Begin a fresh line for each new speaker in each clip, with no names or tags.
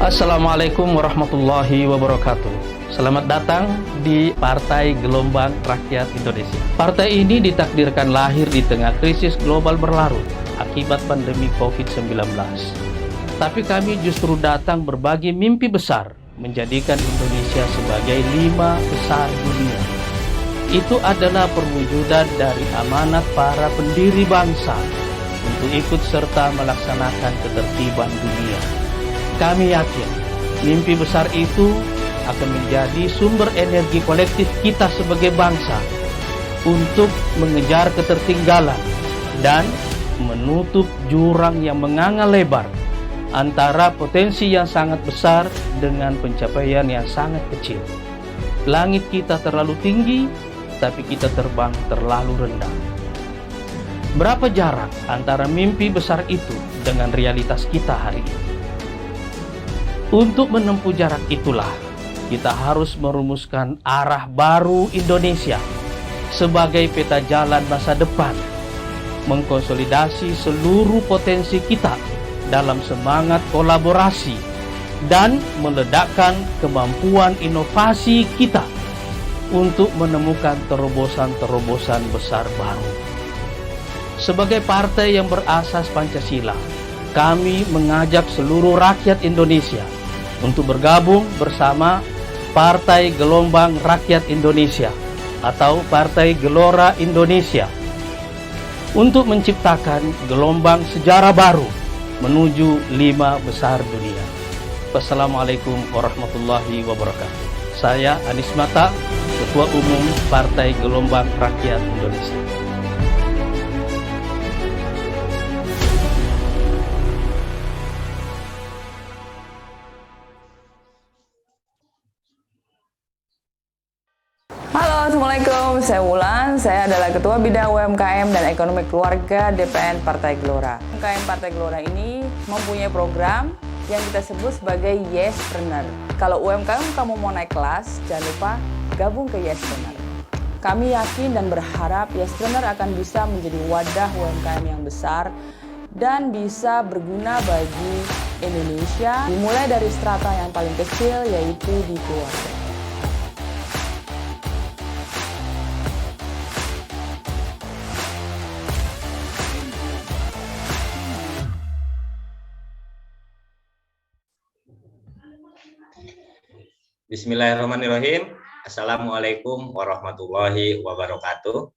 Assalamualaikum warahmatullahi wabarakatuh. Selamat datang di Partai Gelombang Rakyat Indonesia. Partai ini ditakdirkan lahir di tengah krisis global berlarut akibat pandemi COVID-19. Tapi kami justru datang berbagi mimpi besar menjadikan Indonesia sebagai 5 besar dunia. Itu adalah perwujudan dari amanat para pendiri bangsa untuk ikut serta melaksanakan ketertiban dunia. Kami yakin mimpi besar itu akan menjadi sumber energi kolektif kita sebagai bangsa untuk mengejar ketertinggalan dan menutup jurang yang menganga lebar antara potensi yang sangat besar dengan pencapaian yang sangat kecil. Langit kita terlalu tinggi, tapi kita terbang terlalu rendah. Berapa jarak antara mimpi besar itu dengan realitas kita hari ini? Untuk menempuh jarak itulah, kita harus merumuskan arah baru Indonesia sebagai peta jalan masa depan, mengkonsolidasi seluruh potensi kita dalam semangat kolaborasi, dan meledakkan kemampuan inovasi kita untuk menemukan terobosan-terobosan besar baru. Sebagai partai yang berasas Pancasila, kami mengajak seluruh rakyat Indonesia untuk bergabung bersama Partai Gelombang Rakyat Indonesia atau Partai Gelora Indonesia untuk menciptakan gelombang sejarah baru menuju 5 besar dunia. Wassalamualaikum warahmatullahi wabarakatuh. Saya Anies Mata, Ketua Umum Partai Gelombang Rakyat Indonesia.
Halo, Assalamualaikum. Saya Wulan. Saya adalah Ketua Bidang UMKM dan Ekonomi Keluarga DPN Partai Gelora. UMKM Partai Gelora ini mempunyai program yang kita sebut sebagai Yespreneur. Kalau UMKM kamu mau naik kelas, jangan lupa gabung ke Yespreneur. Kami yakin dan berharap Yespreneur akan bisa menjadi wadah UMKM yang besar dan bisa berguna bagi Indonesia, dimulai dari strata yang paling kecil, yaitu di keluarga.
Bismillahirrahmanirrahim. Assalamualaikum warahmatullahi wabarakatuh.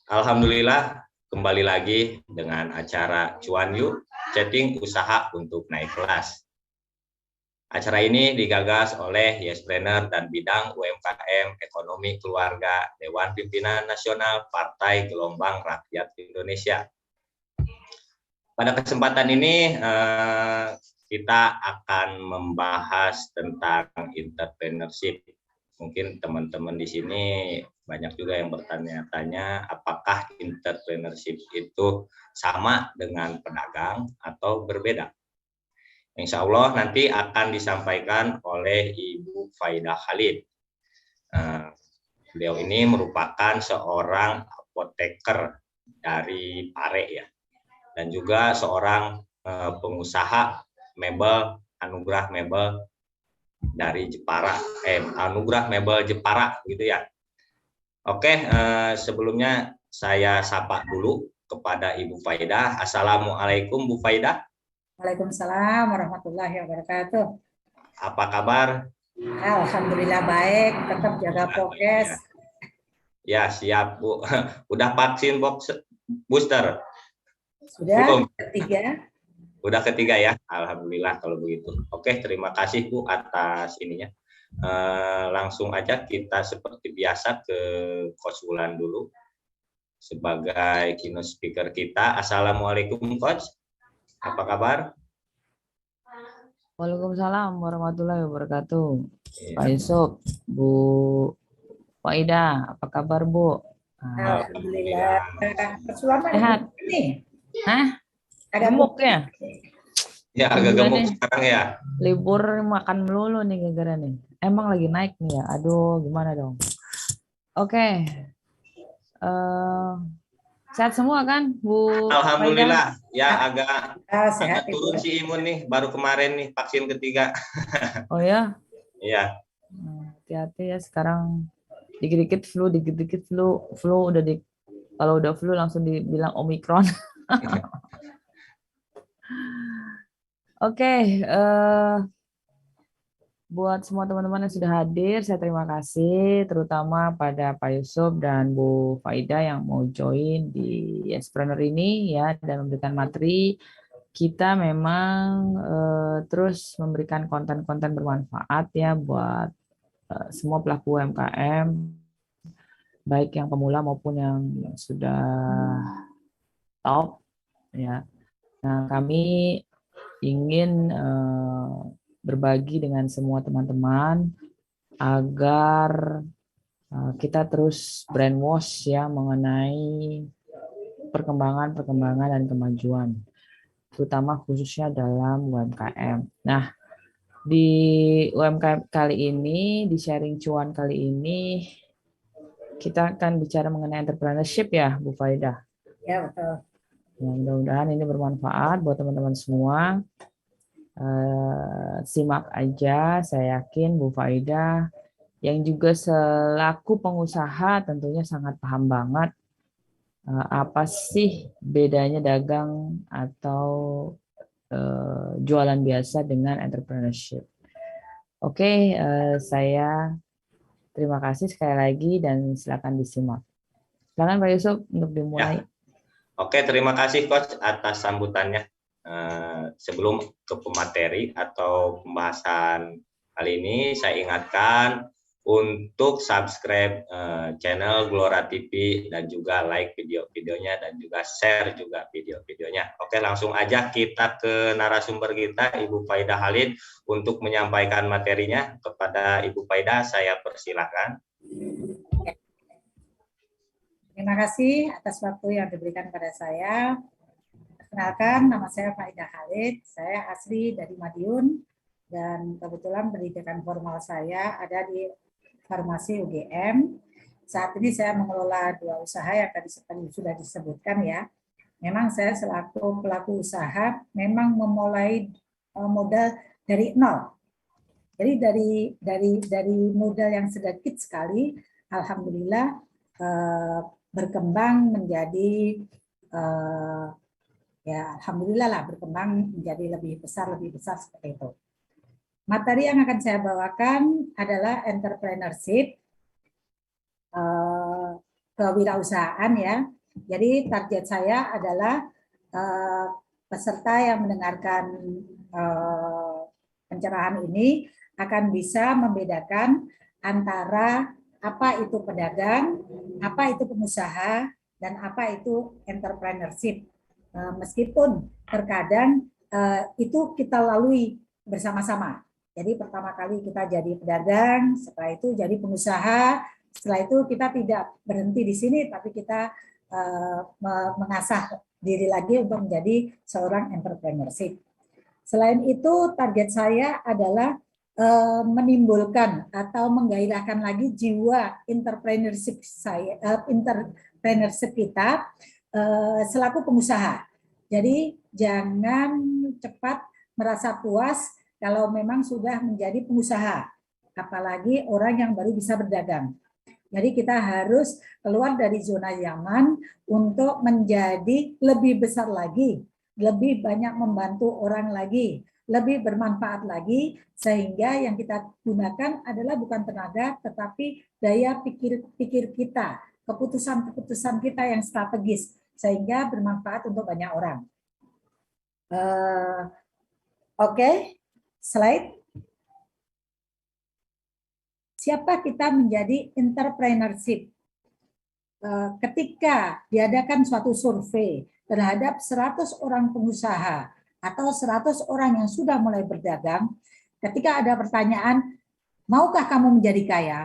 Alhamdulillah, kembali lagi dengan acara Cuan Yuk, chatting usaha untuk naik kelas. Acara ini digagas oleh Yespreneur dan Bidang UMKM Ekonomi Keluarga Dewan Pimpinan Nasional Partai Gelombang Rakyat Indonesia. Pada kesempatan ini kita akan membahas tentang entrepreneurship. Mungkin teman-teman di sini banyak juga yang bertanya-tanya apakah entrepreneurship itu sama dengan pedagang atau berbeda. Insya Allah nanti akan disampaikan oleh Ibu Faidah Khalid. Beliau ini merupakan seorang apoteker dari Pare ya, dan juga seorang pengusaha mebel, Anugerah Mebel dari Jepara, Anugerah Mebel Jepara gitu ya. Oke, sebelumnya saya sapa dulu kepada Ibu Faidah. Assalamualaikum Bu Faidah.
Waalaikumsalam warahmatullahi wabarakatuh.
Apa kabar?
Alhamdulillah baik, tetap jaga prokes.
Ya siap Bu. Udah vaksin booster?
Sudah ketiga.
Udah ketiga ya, alhamdulillah kalau begitu. Oke, terima kasih Bu atas ininya. Langsung aja kita seperti biasa ke Coach Wulan dulu sebagai keynote speaker kita. Assalamualaikum Coach, apa kabar?
Waalaikumsalam warahmatullahi wabarakatuh. Pak Yusuf, Bu Faidah, apa kabar Bu?
Alhamdulillah.
Sehat?
Nih.
Hah?
Ada
Gemuk ya?
Ya agak gemuk sekarang ya.
Libur makan melulu nih gara-gara nih. Emang lagi naik nih ya. Aduh, gimana dong? Oke. Sehat semua kan, Bu Faida?
Alhamdulillah, ya
Sehat
agak turun
Ibu.
si imun nih, baru kemarin nih vaksin ketiga.
Oh ya,
Iya,
hati-hati ya sekarang. Dikit-dikit flu, dikit-dikit flu udah kalau udah flu langsung dibilang Omikron. Oke, buat semua teman-teman yang sudah hadir, saya terima kasih, terutama pada Pak Yusuf dan Bu Faida yang mau join di Yespreneur ini ya dan memberikan materi. Kita memang terus memberikan konten-konten bermanfaat ya buat semua pelaku UMKM, baik yang pemula maupun yang sudah top ya. Nah, kami ingin berbagi dengan semua teman-teman agar kita terus brainwash ya mengenai perkembangan dan kemajuan, terutama khususnya dalam UMKM. Nah, di UMKM kali ini, di sharing cuan kali ini, kita akan bicara mengenai entrepreneurship ya, Bu Faida.
Ya, betul.
Ya, mudah-mudahan ini bermanfaat buat teman-teman semua. Simak aja, saya yakin Bu Faida yang juga selaku pengusaha tentunya sangat paham banget apa sih bedanya dagang atau jualan biasa dengan entrepreneurship. Oke, saya terima kasih sekali lagi dan silakan disimak. Silakan Pak Yusuf untuk dimulai.
ya. Oke, terima kasih Coach atas sambutannya. Sebelum ke pemateri atau pembahasan kali ini, saya ingatkan untuk subscribe channel Glora TV dan juga like video-videonya dan juga share juga video-videonya. Oke, langsung aja kita ke narasumber kita, Ibu Faida Khalid, untuk menyampaikan materinya. Kepada Ibu Faida, saya persilakan.
Terima kasih atas waktu yang diberikan pada saya. Perkenalkan, nama saya Faida Khalid. Saya asli dari Madiun dan kebetulan pendidikan formal saya ada di Farmasi UGM. Saat ini saya mengelola 2 usaha yang tadi sudah disebutkan ya. Memang saya selaku pelaku usaha memang memulai modal dari nol. Jadi dari modal yang sedikit sekali, alhamdulillah berkembang menjadi ya alhamdulillah lah berkembang menjadi lebih besar seperti itu. Materi yang akan saya bawakan adalah entrepreneurship, kewirausahaan ya. Jadi target saya adalah peserta yang mendengarkan pencerahan ini akan bisa membedakan antara apa itu pedagang, apa itu pengusaha, dan apa itu entrepreneurship. Meskipun terkadang itu kita lalui bersama-sama. Jadi pertama kali kita jadi pedagang, setelah itu jadi pengusaha, setelah itu kita tidak berhenti di sini, tapi kita mengasah diri lagi untuk menjadi seorang entrepreneurship. Selain itu, target saya adalah menimbulkan atau menggairahkan lagi jiwa entrepreneurship kita selaku pengusaha. Jadi jangan cepat merasa puas kalau memang sudah menjadi pengusaha, apalagi orang yang baru bisa berdagang. Jadi kita harus keluar dari zona nyaman untuk menjadi lebih besar lagi, lebih banyak membantu orang lagi, lebih bermanfaat lagi, sehingga yang kita gunakan adalah bukan tenaga, tetapi daya pikir kita, keputusan-keputusan kita yang strategis, sehingga bermanfaat untuk banyak orang. Oke, slide. Siapa kita menjadi entrepreneurship? Ketika diadakan suatu survei terhadap 100 orang pengusaha atau 100 orang yang sudah mulai berdagang, ketika ada pertanyaan, maukah kamu menjadi kaya?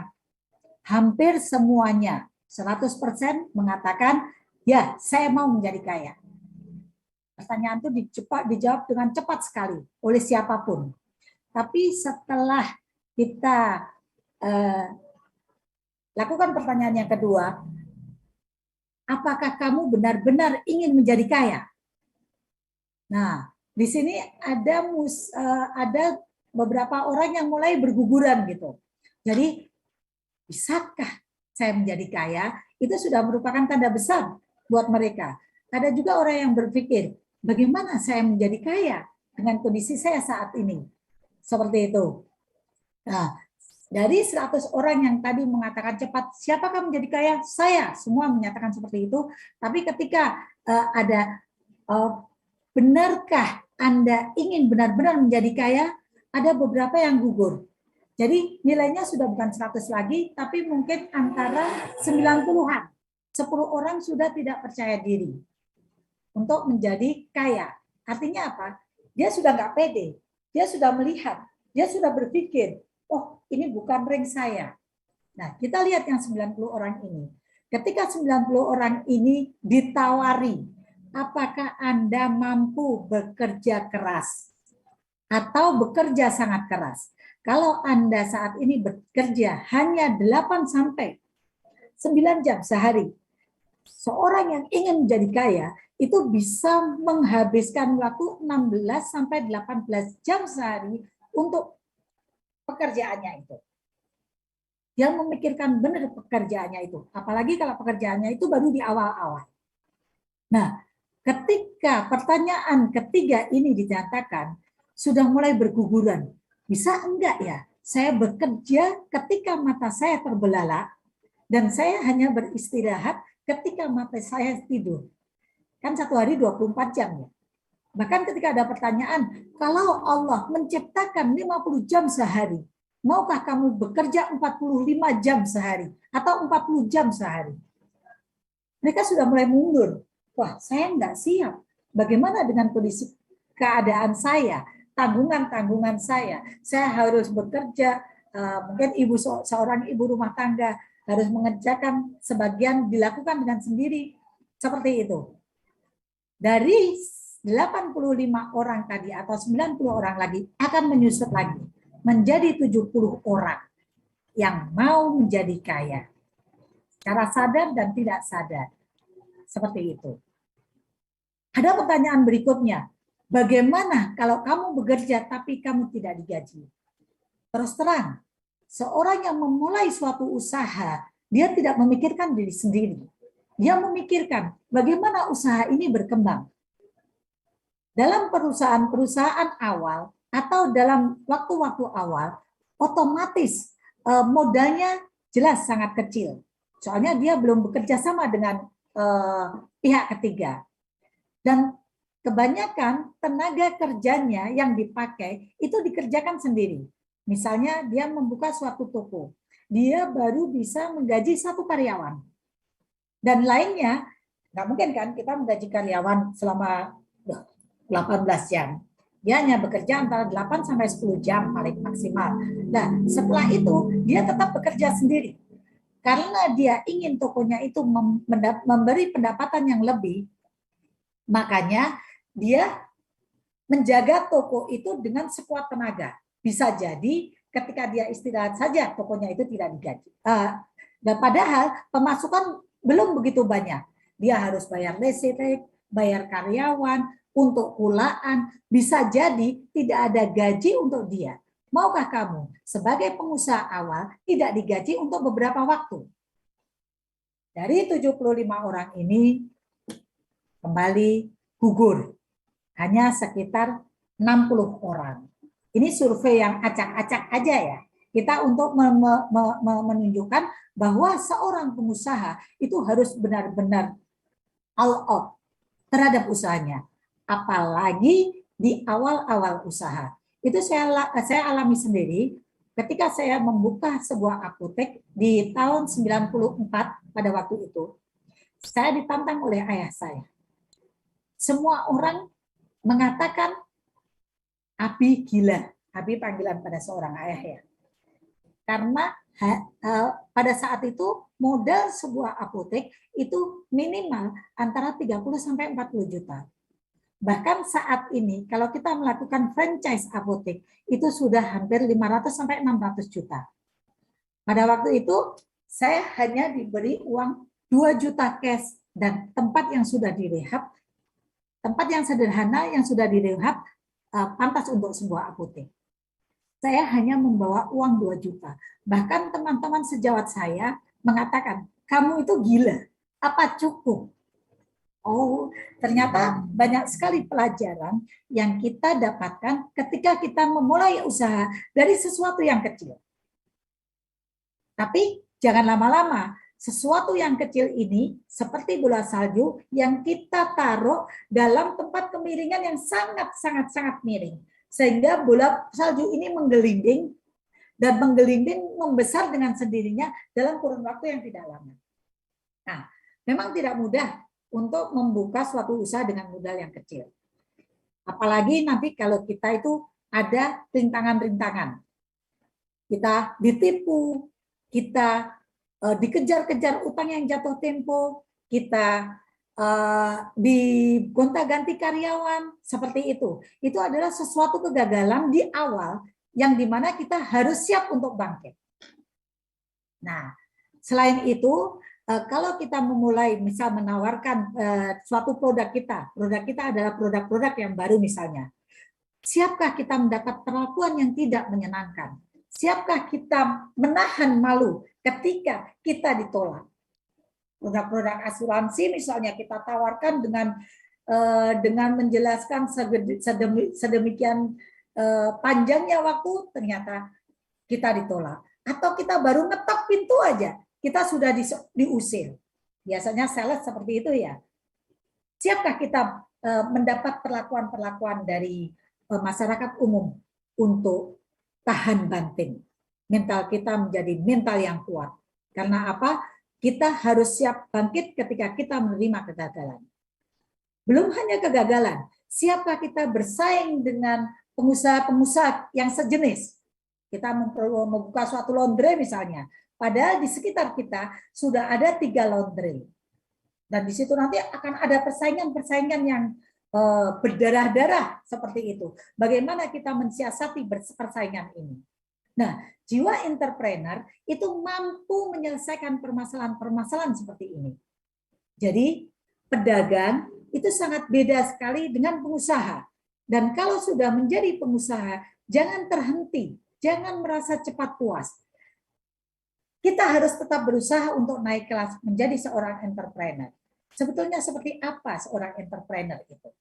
Hampir semuanya, 100% mengatakan, ya, saya mau menjadi kaya. Pertanyaan itu dijawab dengan cepat sekali oleh siapapun. Tapi setelah kita lakukan pertanyaan yang kedua, apakah kamu benar-benar ingin menjadi kaya? Nah, di sini ada beberapa orang yang mulai berguguran gitu. Jadi, bisakah saya menjadi kaya? Itu sudah merupakan tanda besar buat mereka. Ada juga orang yang berpikir, bagaimana saya menjadi kaya dengan kondisi saya saat ini? Seperti itu. Nah, dari 100 orang yang tadi mengatakan cepat, siapakah menjadi kaya? Saya. Semua menyatakan seperti itu. Tapi ketika ada benarkah Anda ingin benar-benar menjadi kaya? Ada beberapa yang gugur. Jadi nilainya sudah bukan 100 lagi, tapi mungkin antara 90-an. 10 orang sudah tidak percaya diri untuk menjadi kaya. Artinya apa? Dia sudah nggak pede. Dia sudah melihat. Dia sudah berpikir, oh ini bukan rank saya. Nah, kita lihat yang 90 orang ini. Ketika 90 orang ini ditawari, apakah Anda mampu bekerja keras atau bekerja sangat keras? Kalau Anda saat ini bekerja hanya 8 sampai 9 jam sehari, seorang yang ingin menjadi kaya itu bisa menghabiskan waktu 16 sampai 18 jam sehari untuk pekerjaannya itu. Dia memikirkan benar pekerjaannya itu. Apalagi kalau pekerjaannya itu baru di awal-awal. Nah, ketika pertanyaan ketiga ini dinyatakan, sudah mulai berguguran. Bisa enggak ya saya bekerja ketika mata saya terbelalak dan saya hanya beristirahat ketika mata saya tidur. Kan satu hari 24 jam ya. Bahkan ketika ada pertanyaan, kalau Allah menciptakan 50 jam sehari, maukah kamu bekerja 45 jam sehari atau 40 jam sehari? Mereka sudah mulai mundur. Wah, saya enggak siap. Bagaimana dengan kondisi keadaan saya, tanggungan-tanggungan saya? Saya harus bekerja, mungkin seorang ibu rumah tangga harus mengerjakan sebagian dilakukan dengan sendiri. Seperti itu. Dari 85 orang tadi atau 90 orang lagi akan menyusut lagi menjadi 70 orang yang mau menjadi kaya secara sadar dan tidak sadar. Seperti itu. Ada pertanyaan berikutnya, bagaimana kalau kamu bekerja tapi kamu tidak digaji? Terus terang, seorang yang memulai suatu usaha, dia tidak memikirkan diri sendiri. Dia memikirkan bagaimana usaha ini berkembang. Dalam perusahaan-perusahaan awal atau dalam waktu-waktu awal, otomatis modalnya jelas sangat kecil. Soalnya dia belum bekerja sama dengan pihak ketiga. Dan kebanyakan tenaga kerjanya yang dipakai itu dikerjakan sendiri. Misalnya dia membuka suatu toko. Dia baru bisa menggaji 1 karyawan. Dan lainnya, nggak mungkin kan kita menggaji karyawan selama 18 jam. Dia hanya bekerja antara 8 sampai 10 jam paling maksimal. Nah, setelah itu dia tetap bekerja sendiri. Karena dia ingin tokonya itu memberi pendapatan yang lebih, makanya dia menjaga toko itu dengan sekuat tenaga. Bisa jadi ketika dia istirahat saja tokonya itu tidak digaji. Dan padahal pemasukan belum begitu banyak. Dia harus bayar listrik, bayar karyawan, untuk kulaan, bisa jadi tidak ada gaji untuk dia. Maukah kamu sebagai pengusaha awal tidak digaji untuk beberapa waktu? Dari 75 orang ini kembali gugur. Hanya sekitar 60 orang. Ini survei yang acak-acak aja ya. Kita untuk menunjukkan bahwa seorang pengusaha itu harus benar-benar all out terhadap usahanya. Apalagi di awal-awal usaha. Itu saya alami sendiri ketika saya membuka sebuah apotek di tahun 94 pada waktu itu. Saya ditantang oleh ayah saya. Semua orang mengatakan Abi gila. Abi panggilan pada seorang ayah ya. Karena pada saat itu modal sebuah apotek itu minimal antara 30 sampai 40 juta. Bahkan saat ini kalau kita melakukan franchise apotek itu sudah hampir 500 sampai 600 juta. Pada waktu itu saya hanya diberi uang 2 juta cash Dan tempat yang sudah direhab, tempat yang sederhana yang sudah direhab pantas untuk sebuah apotek. Saya hanya membawa uang 2 juta. Bahkan teman-teman sejawat saya mengatakan, kamu itu gila, apa cukup? Oh, ternyata banyak sekali pelajaran yang kita dapatkan ketika kita memulai usaha dari sesuatu yang kecil. Tapi jangan lama-lama. Sesuatu yang kecil ini seperti bola salju yang kita taruh dalam tempat kemiringan yang sangat miring. Sehingga bola salju ini menggelinding dan menggelinding membesar dengan sendirinya dalam kurun waktu yang tidak lama. Nah, memang tidak mudah untuk membuka suatu usaha dengan modal yang kecil. Apalagi nanti kalau kita itu ada rintangan-rintangan. Kita ditipu, kita dikejar-kejar utang yang jatuh tempo, kita digonta-ganti karyawan, seperti itu. Itu adalah sesuatu kegagalan di awal yang dimana kita harus siap untuk bangkit. Nah, selain itu, kalau kita memulai misal menawarkan suatu produk kita adalah produk-produk yang baru misalnya, siapkah kita mendapat perlakuan yang tidak menyenangkan? Siapkah kita menahan malu ketika kita ditolak? Produk-produk asuransi misalnya kita tawarkan dengan menjelaskan sedemikian panjangnya waktu, ternyata kita ditolak. Atau kita baru ngetok pintu aja, kita sudah diusir. Biasanya sales seperti itu ya. Siapkah kita mendapat perlakuan-perlakuan dari masyarakat umum untuk tahan banting? Mental kita menjadi mental yang kuat. Karena apa? Kita harus siap bangkit ketika kita menerima kegagalan. Belum hanya kegagalan, siapkah kita bersaing dengan pengusaha-pengusaha yang sejenis? Kita membuka suatu laundry misalnya, padahal di sekitar kita sudah ada 3 laundry. Dan di situ nanti akan ada persaingan-persaingan yang berdarah-darah seperti itu. Bagaimana kita mensiasati persaingan ini? Nah, jiwa entrepreneur itu mampu menyelesaikan permasalahan-permasalahan seperti ini. Jadi, pedagang itu sangat beda sekali dengan pengusaha. Dan kalau sudah menjadi pengusaha, jangan terhenti, jangan merasa cepat puas. Kita harus tetap berusaha untuk naik kelas menjadi seorang entrepreneur. Sebetulnya seperti apa seorang entrepreneur itu?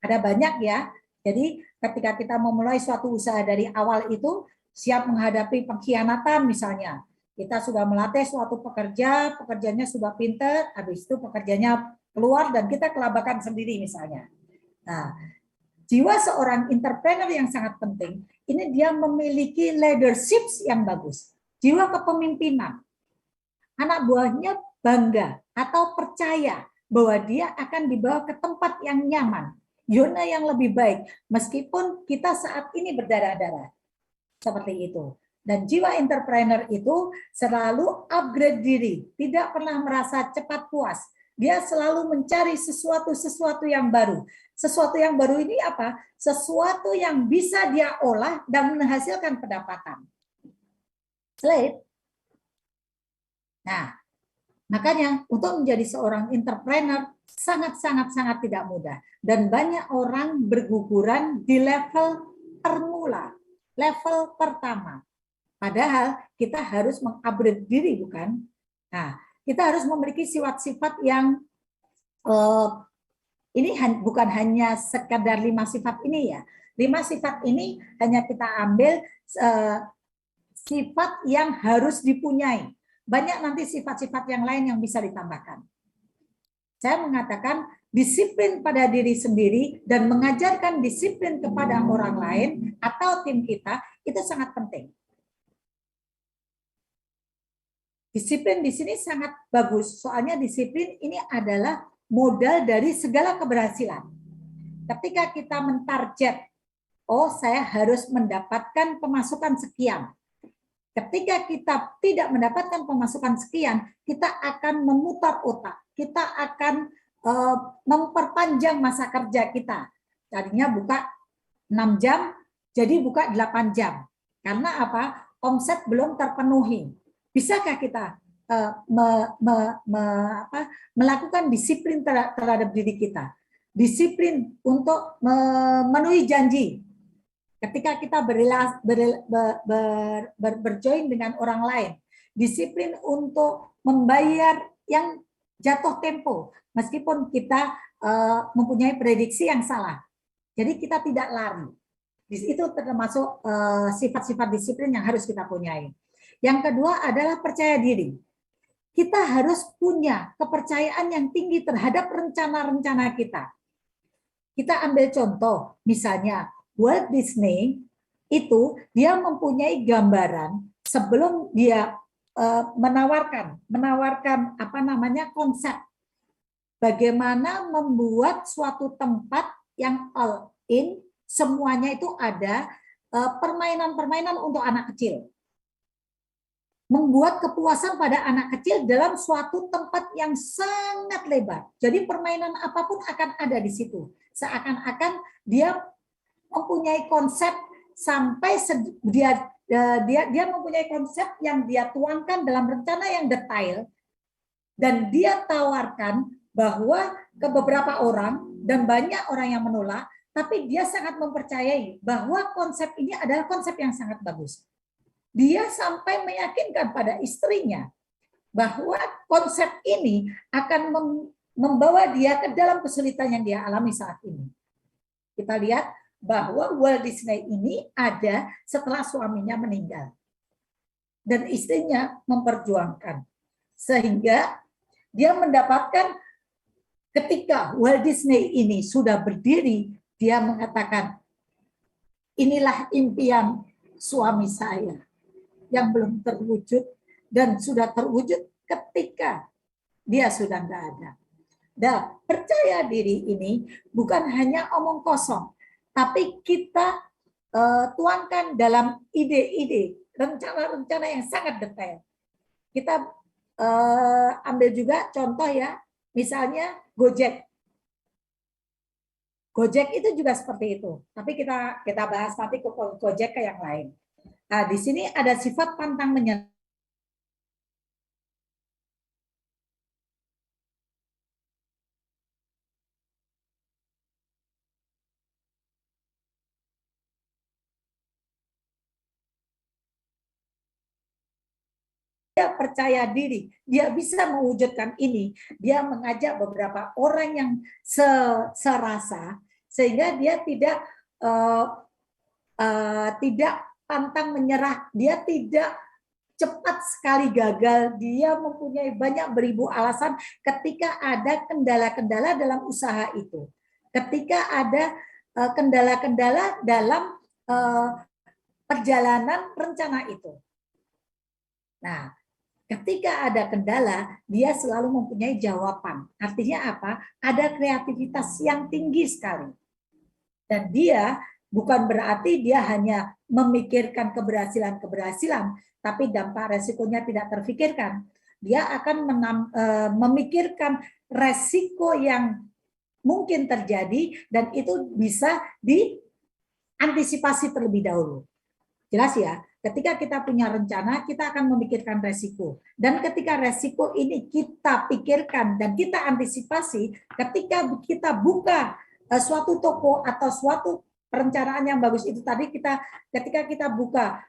Ada banyak ya. Jadi ketika kita memulai suatu usaha dari awal itu, siap menghadapi pengkhianatan misalnya. Kita sudah melatih suatu pekerja, pekerjanya sudah pintar, habis itu pekerjanya keluar dan kita kelabakan sendiri misalnya. Nah, jiwa seorang entrepreneur yang sangat penting, ini dia memiliki leadership yang bagus. Jiwa kepemimpinan. Anak buahnya bangga atau percaya bahwa dia akan dibawa ke tempat yang nyaman, zona yang lebih baik, meskipun kita saat ini berdarah-darah. Seperti itu. Dan jiwa entrepreneur itu selalu upgrade diri, tidak pernah merasa cepat puas. Dia selalu mencari sesuatu yang baru. Sesuatu yang baru ini apa? Sesuatu yang bisa dia olah dan menghasilkan pendapatan. Slide. Nah, makanya untuk menjadi seorang entrepreneur sangat tidak mudah. Dan banyak orang berguguran di level permula, level pertama. Padahal kita harus mengupgrade diri, bukan? Nah, kita harus memiliki sifat-sifat yang ini bukan hanya sekadar 5 sifat ini ya. 5 sifat ini hanya kita ambil sifat yang harus dipunyai. Banyak nanti sifat-sifat yang lain yang bisa ditambahkan. Saya mengatakan disiplin pada diri sendiri dan mengajarkan disiplin kepada orang lain atau tim kita itu sangat penting. Disiplin di sini sangat bagus. Soalnya disiplin ini adalah modal dari segala keberhasilan. Ketika kita mentarget, oh saya harus mendapatkan pemasukan sekian. Ketika kita tidak mendapatkan pemasukan sekian, kita akan memutar otak. Kita akan memperpanjang masa kerja kita. Tadinya buka 6 jam, jadi buka 8 jam. Karena apa? Omset belum terpenuhi. Bisakah kita melakukan disiplin terhadap diri kita. Disiplin untuk memenuhi janji. Ketika kita berjoin dengan orang lain. Disiplin untuk membayar yang jatuh tempo. Meskipun kita mempunyai prediksi yang salah. Jadi kita tidak lari. Itu termasuk sifat-sifat disiplin yang harus kita punyai. Yang kedua adalah percaya diri. Kita harus punya kepercayaan yang tinggi terhadap rencana-rencana kita. Kita ambil contoh, misalnya Walt Disney itu dia mempunyai gambaran sebelum dia menawarkan konsep bagaimana membuat suatu tempat yang all in, semuanya itu ada permainan-permainan untuk anak kecil. Membuat kepuasan pada anak kecil dalam suatu tempat yang sangat lebar. Jadi permainan apapun akan ada di situ. Seakan-akan dia mempunyai konsep sampai dia mempunyai konsep yang dia tuangkan dalam rencana yang detail dan dia tawarkan bahwa ke beberapa orang dan banyak orang yang menolak, tapi dia sangat mempercayai bahwa konsep ini adalah konsep yang sangat bagus. Dia sampai meyakinkan pada istrinya bahwa konsep ini akan membawa dia ke dalam kesulitan yang dia alami saat ini. Kita lihat bahwa Walt Disney ini ada setelah suaminya meninggal. Dan istrinya memperjuangkan. Sehingga dia mendapatkan ketika Walt Disney ini sudah berdiri, dia mengatakan, inilah impian suami saya yang belum terwujud dan sudah terwujud ketika dia sudah tidak ada. Dan percaya diri ini bukan hanya omong kosong, tapi kita tuangkan dalam ide-ide, rencana-rencana yang sangat detail. Kita ambil juga contoh ya, misalnya Gojek. Gojek itu juga seperti itu, tapi kita bahas nanti ke Gojek ke yang lain. Nah, di sini ada sifat pantang menyerah. Dia percaya diri, dia bisa mewujudkan ini. Dia mengajak beberapa orang yang serasa, sehingga dia tidak pantang menyerah, dia tidak cepat sekali gagal, dia mempunyai banyak beribu alasan ketika ada kendala-kendala dalam usaha itu. Ketika ada kendala-kendala dalam perjalanan rencana itu. Nah, ketika ada kendala, dia selalu mempunyai jawaban. Artinya apa? Ada kreativitas yang tinggi sekali. Dan dia bukan berarti dia hanya memikirkan keberhasilan-keberhasilan, tapi dampak resikonya tidak terfikirkan. Dia akan memikirkan resiko yang mungkin terjadi dan itu bisa diantisipasi terlebih dahulu. Jelas ya? Ketika kita punya rencana, kita akan memikirkan resiko. Dan ketika resiko ini kita pikirkan dan kita antisipasi, ketika kita buka suatu toko atau suatu perencanaan yang bagus itu tadi, ketika kita buka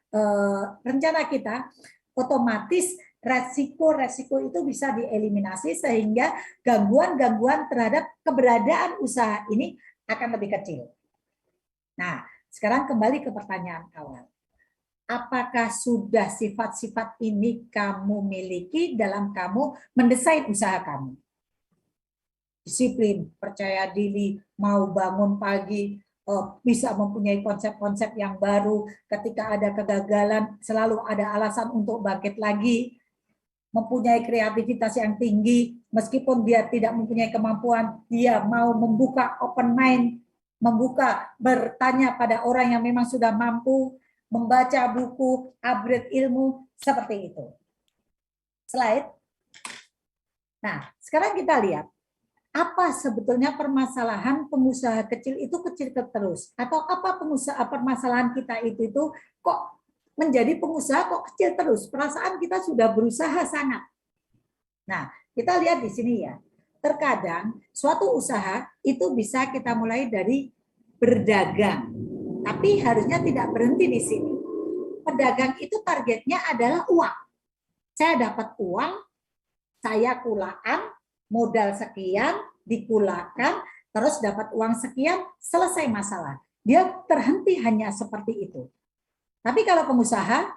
rencana kita, otomatis resiko-resiko itu bisa dieliminasi sehingga gangguan-gangguan terhadap keberadaan usaha ini akan lebih kecil. Nah, sekarang kembali ke pertanyaan awal. Apakah sudah sifat-sifat ini kamu miliki dalam kamu mendesain usaha kamu? Disiplin, percaya diri, mau bangun pagi, bisa mempunyai konsep-konsep yang baru, ketika ada kegagalan selalu ada alasan untuk bangkit lagi, mempunyai kreativitas yang tinggi, meskipun dia tidak mempunyai kemampuan, dia mau membuka open mind, bertanya pada orang yang memang sudah mampu, membaca buku, upgrade ilmu, seperti itu. Slide. Nah, sekarang kita lihat, apa sebetulnya permasalahan pengusaha kecil itu kecil terus? Atau apa permasalahan kita itu kok menjadi pengusaha kok kecil terus? Perasaan kita sudah berusaha sangat. Nah, kita lihat di sini ya. Terkadang suatu usaha itu bisa kita mulai dari berdagang. Tapi harusnya tidak berhenti di sini. Pedagang itu targetnya adalah uang. Saya dapat uang, saya kulaan, modal sekian, dikulakan, terus dapat uang sekian, selesai masalah. Dia terhenti hanya seperti itu. Tapi kalau pengusaha,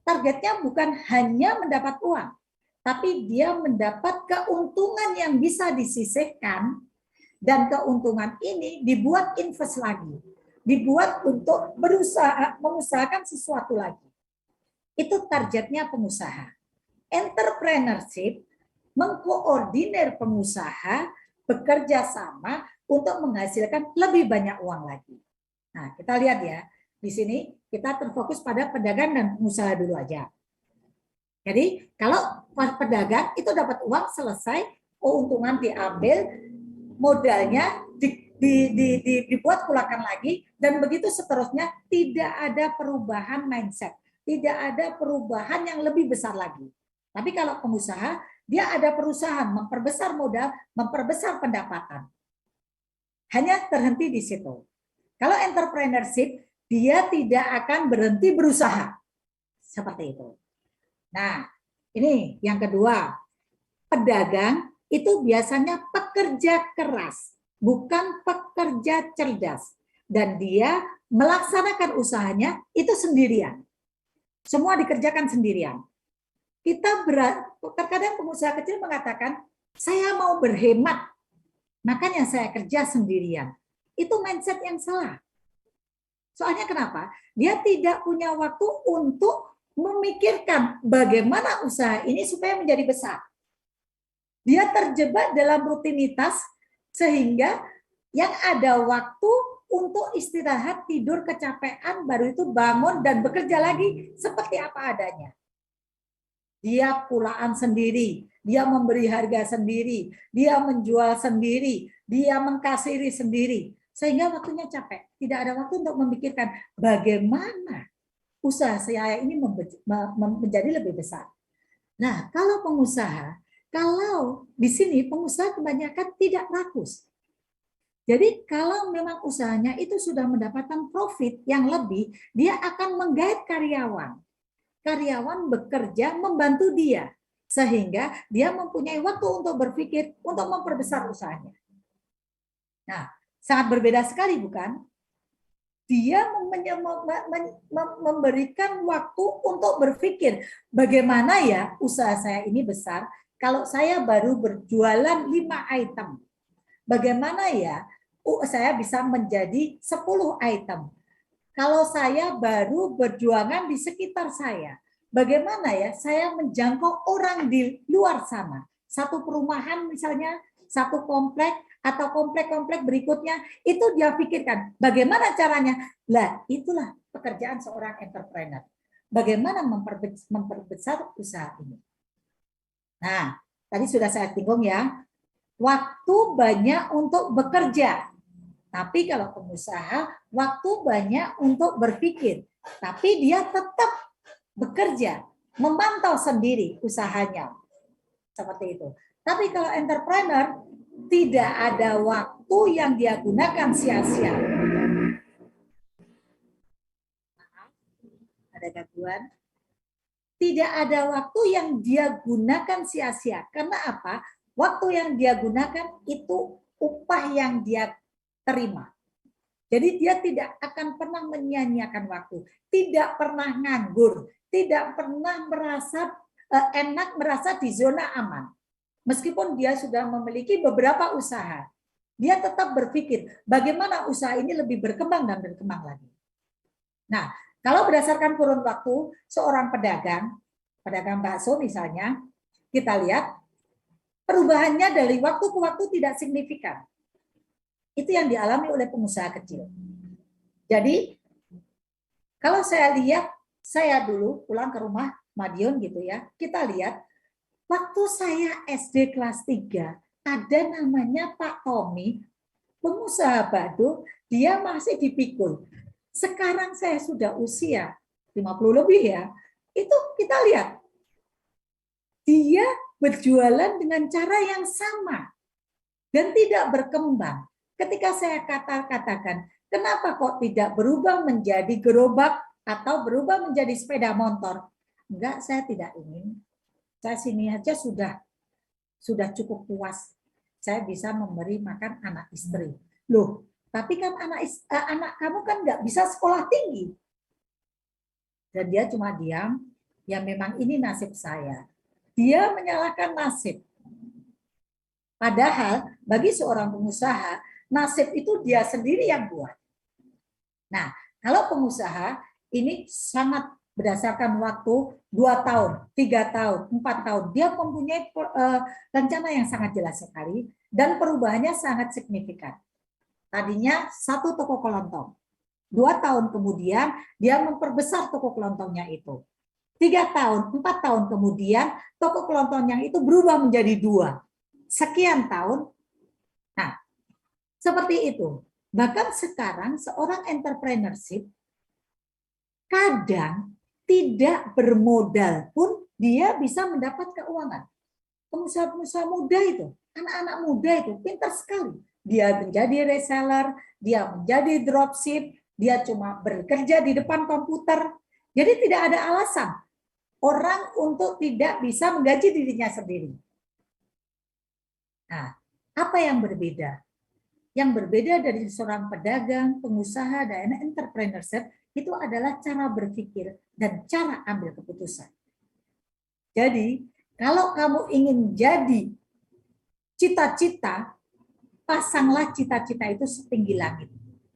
targetnya bukan hanya mendapat uang, tapi dia mendapat keuntungan yang bisa disisihkan, dan keuntungan ini dibuat invest lagi, dibuat untuk berusaha mengusahakan sesuatu lagi. Itu targetnya pengusaha. Entrepreneurship mengkoordinir pengusaha bekerja sama untuk menghasilkan lebih banyak uang lagi. Nah, kita lihat ya, di sini kita terfokus pada pedagang dan pengusaha dulu aja. Jadi, kalau pedagang itu dapat uang selesai, keuntungan diambil, modalnya dibuat kulakan lagi, dan begitu seterusnya, tidak ada perubahan mindset, tidak ada perubahan yang lebih besar lagi. Tapi kalau pengusaha, dia ada perusahaan memperbesar modal, memperbesar pendapatan. Hanya terhenti di situ. Kalau entrepreneurship, dia tidak akan berhenti berusaha. Seperti itu. Nah, ini yang kedua. Pedagang itu biasanya pekerja keras, bukan pekerja cerdas. Dan dia melaksanakan usahanya itu sendirian. Semua dikerjakan sendirian. Terkadang pengusaha kecil mengatakan, saya mau berhemat, makanya saya kerja sendirian. Itu mindset yang salah. Soalnya kenapa? Dia tidak punya waktu untuk memikirkan bagaimana usaha ini supaya menjadi besar. Dia terjebak dalam rutinitas sehingga yang ada waktu untuk istirahat, tidur, kecapean, baru itu bangun dan bekerja lagi seperti apa adanya. Dia pulaan sendiri, dia memberi harga sendiri, dia menjual sendiri, dia mengkasiri sendiri. Sehingga waktunya capek. Tidak ada waktu untuk memikirkan bagaimana usaha saya ini menjadi lebih besar. Nah, kalau pengusaha, kalau di sini pengusaha kebanyakan tidak rakus. Jadi kalau memang usahanya itu sudah mendapatkan profit yang lebih, dia akan menggait karyawan. Karyawan bekerja membantu dia, sehingga dia mempunyai waktu untuk berpikir, untuk memperbesar usahanya. Nah, sangat berbeda sekali bukan? Dia memberikan waktu untuk berpikir, bagaimana ya usaha saya ini besar, kalau saya baru berjualan 5 item. Bagaimana ya saya bisa menjadi 10 item. Kalau saya baru berjualan di sekitar saya, bagaimana ya saya menjangkau orang di luar sana? Satu perumahan misalnya, satu komplek, atau komplek-komplek berikutnya, itu dia pikirkan. Bagaimana caranya? Lah, itulah pekerjaan seorang entrepreneur. Bagaimana memperbesar usaha ini. Nah, tadi sudah saya singgung ya, waktu banyak untuk bekerja. Tapi kalau pengusaha, waktu banyak untuk berpikir. Tapi dia tetap bekerja, memantau sendiri usahanya. Seperti itu. Tapi kalau entrepreneur, tidak ada waktu yang dia gunakan sia-sia. Ada gangguan? Tidak ada waktu yang dia gunakan sia-sia. Karena apa? Waktu yang dia gunakan itu upah yang dia terima. Jadi dia tidak akan pernah menyia-nyiakan waktu, tidak pernah nganggur, tidak pernah merasa enak, merasa di zona aman. Meskipun dia sudah memiliki beberapa usaha, dia tetap berpikir bagaimana usaha ini lebih berkembang dan berkembang lagi. Nah, kalau berdasarkan kurun waktu seorang pedagang bakso misalnya, kita lihat perubahannya dari waktu ke waktu tidak signifikan. Itu yang dialami oleh pengusaha kecil. Jadi, kalau saya lihat, saya dulu pulang ke rumah Madiun gitu ya, kita lihat, waktu saya SD kelas 3, ada namanya Pak Tommy, pengusaha bado, dia masih dipikul. Sekarang saya sudah usia 50 lebih ya, itu kita lihat, dia berjualan dengan cara yang sama dan tidak berkembang. Ketika saya katakan, kenapa kok tidak berubah menjadi gerobak atau berubah menjadi sepeda motor? Enggak, saya tidak ingin. Saya sini aja sudah cukup puas. Saya bisa memberi makan anak istri. Loh, tapi kan anak kamu kan nggak bisa sekolah tinggi. Dan dia cuma diam, ya memang ini nasib saya. Dia menyalahkan nasib. Padahal bagi seorang pengusaha, nasib itu dia sendiri yang buat. Nah, kalau pengusaha ini sangat berdasarkan waktu 2 tahun, 3 tahun, 4 tahun. Dia mempunyai rencana yang sangat jelas sekali dan perubahannya sangat signifikan. Tadinya 1 toko kelontong. 2 tahun kemudian dia memperbesar toko kelontongnya itu. 3 tahun, 4 tahun kemudian toko kelontong yang itu berubah menjadi 2. Sekian tahun. Nah, seperti itu. Bahkan sekarang seorang entrepreneurship kadang tidak bermodal pun dia bisa mendapat keuangan. Pengusaha-pengusaha muda itu, anak-anak muda itu pintar sekali. Dia menjadi reseller, dia menjadi dropship, dia cuma bekerja di depan komputer. Jadi tidak ada alasan orang untuk tidak bisa menggaji dirinya sendiri. Nah, apa yang berbeda? Yang berbeda dari seorang pedagang, pengusaha, dan entrepreneurship itu adalah cara berpikir dan cara ambil keputusan. Jadi, kalau kamu ingin jadi cita-cita, pasanglah cita-cita itu setinggi langit.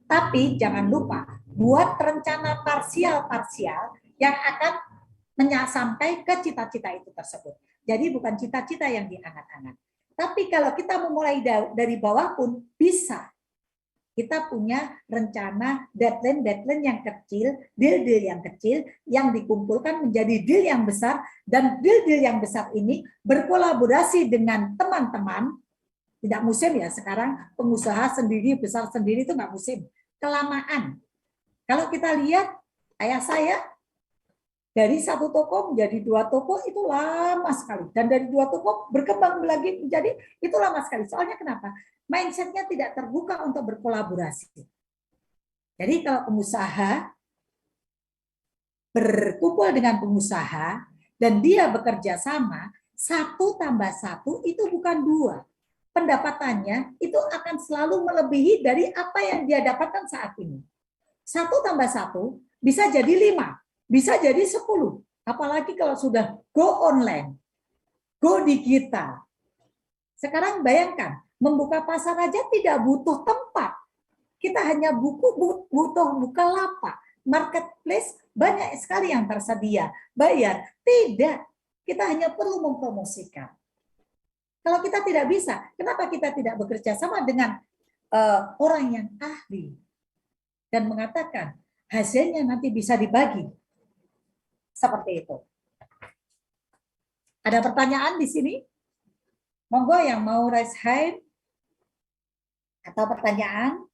Tapi jangan lupa, buat rencana parsial-parsial yang akan sampai ke cita-cita itu tersebut. Jadi bukan cita-cita yang diangat-angat. Tapi kalau kita memulai dari bawah pun bisa. Kita punya rencana deadline yang kecil, deal yang kecil, yang dikumpulkan menjadi deal yang besar, dan deal yang besar ini berkolaborasi dengan teman-teman. Tidak musim ya, sekarang pengusaha sendiri, besar sendiri itu nggak musim. Kelamaan. Kalau kita lihat, ayah saya, dari 1 toko menjadi 2 toko itu lama sekali. Dan dari 2 toko berkembang lagi menjadi itu lama sekali. Soalnya kenapa? Mindsetnya tidak terbuka untuk berkolaborasi. Jadi kalau pengusaha berkumpul dengan pengusaha dan dia bekerja sama, 1 tambah 1 itu bukan 2. Pendapatannya itu akan selalu melebihi dari apa yang dia dapatkan saat ini. 1 tambah 1 bisa jadi 5. Bisa jadi 10, apalagi kalau sudah go online, go digital. Sekarang bayangkan, membuka pasar aja tidak butuh tempat. Kita hanya butuh buka lapak. Marketplace banyak sekali yang tersedia. Bayar, tidak. Kita hanya perlu mempromosikan. Kalau kita tidak bisa, kenapa kita tidak bekerja sama dengan orang yang ahli dan mengatakan hasilnya nanti bisa dibagi? Seperti itu. Ada pertanyaan di sini? Monggo yang mau raise hand atau pertanyaan?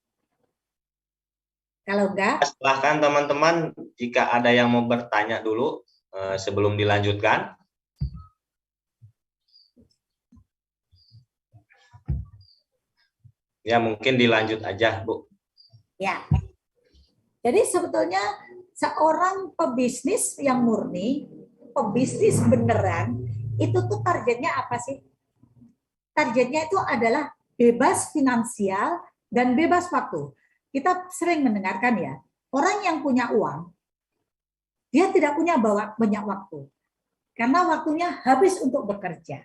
Kalau enggak,
silahkan teman-teman jika ada yang mau bertanya dulu sebelum dilanjutkan. Ya, mungkin dilanjut aja, Bu.
ya. Jadi sebetulnya seorang pebisnis yang murni, pebisnis beneran, itu tuh targetnya apa sih? Targetnya itu adalah bebas finansial dan bebas waktu. Kita sering mendengarkan ya, orang yang punya uang, dia tidak punya banyak waktu. Karena waktunya habis untuk bekerja.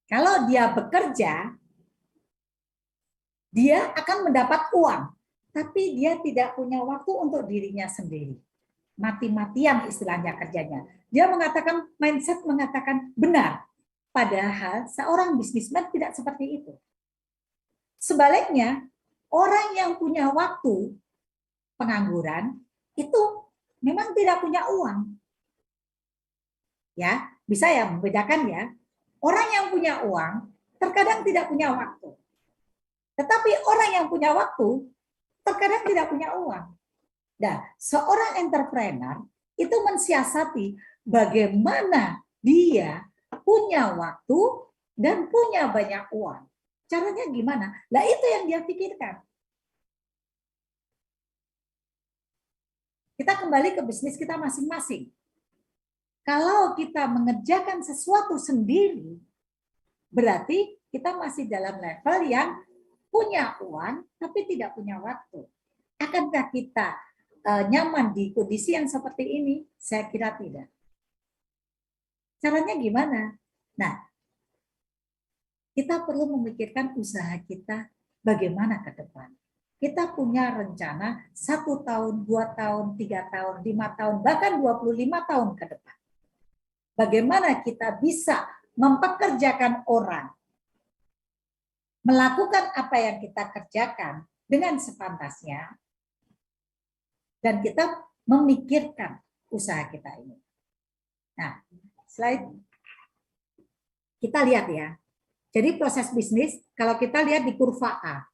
Kalau dia bekerja, dia akan mendapat uang. Tapi dia tidak punya waktu untuk dirinya sendiri. Mati-matian istilahnya kerjanya. Dia mengatakan, mindset mengatakan benar. Padahal seorang bisnismen tidak seperti itu. Sebaliknya, orang yang punya waktu pengangguran, itu memang tidak punya uang. Ya, bisa ya membedakan ya. Orang yang punya uang, terkadang tidak punya waktu. Tetapi orang yang punya waktu, terkadang tidak punya uang. Nah, seorang entrepreneur itu mensiasati bagaimana dia punya waktu dan punya banyak uang. Caranya gimana? Nah, itu yang dia pikirkan. Kita kembali ke bisnis kita masing-masing. Kalau kita mengerjakan sesuatu sendiri, berarti kita masih dalam level yang punya uang tapi tidak punya waktu. Akankah kita nyaman di kondisi yang seperti ini? Saya kira tidak. Caranya gimana? Nah, kita perlu memikirkan usaha kita bagaimana ke depan. Kita punya rencana 1 tahun, 2 tahun, 3 tahun, 5 tahun, bahkan 25 tahun ke depan. Bagaimana kita bisa mempekerjakan orang, melakukan apa yang kita kerjakan dengan sepantasnya, dan kita memikirkan usaha kita ini. Nah, slide kita lihat ya. Jadi proses bisnis, kalau kita lihat di kurva A.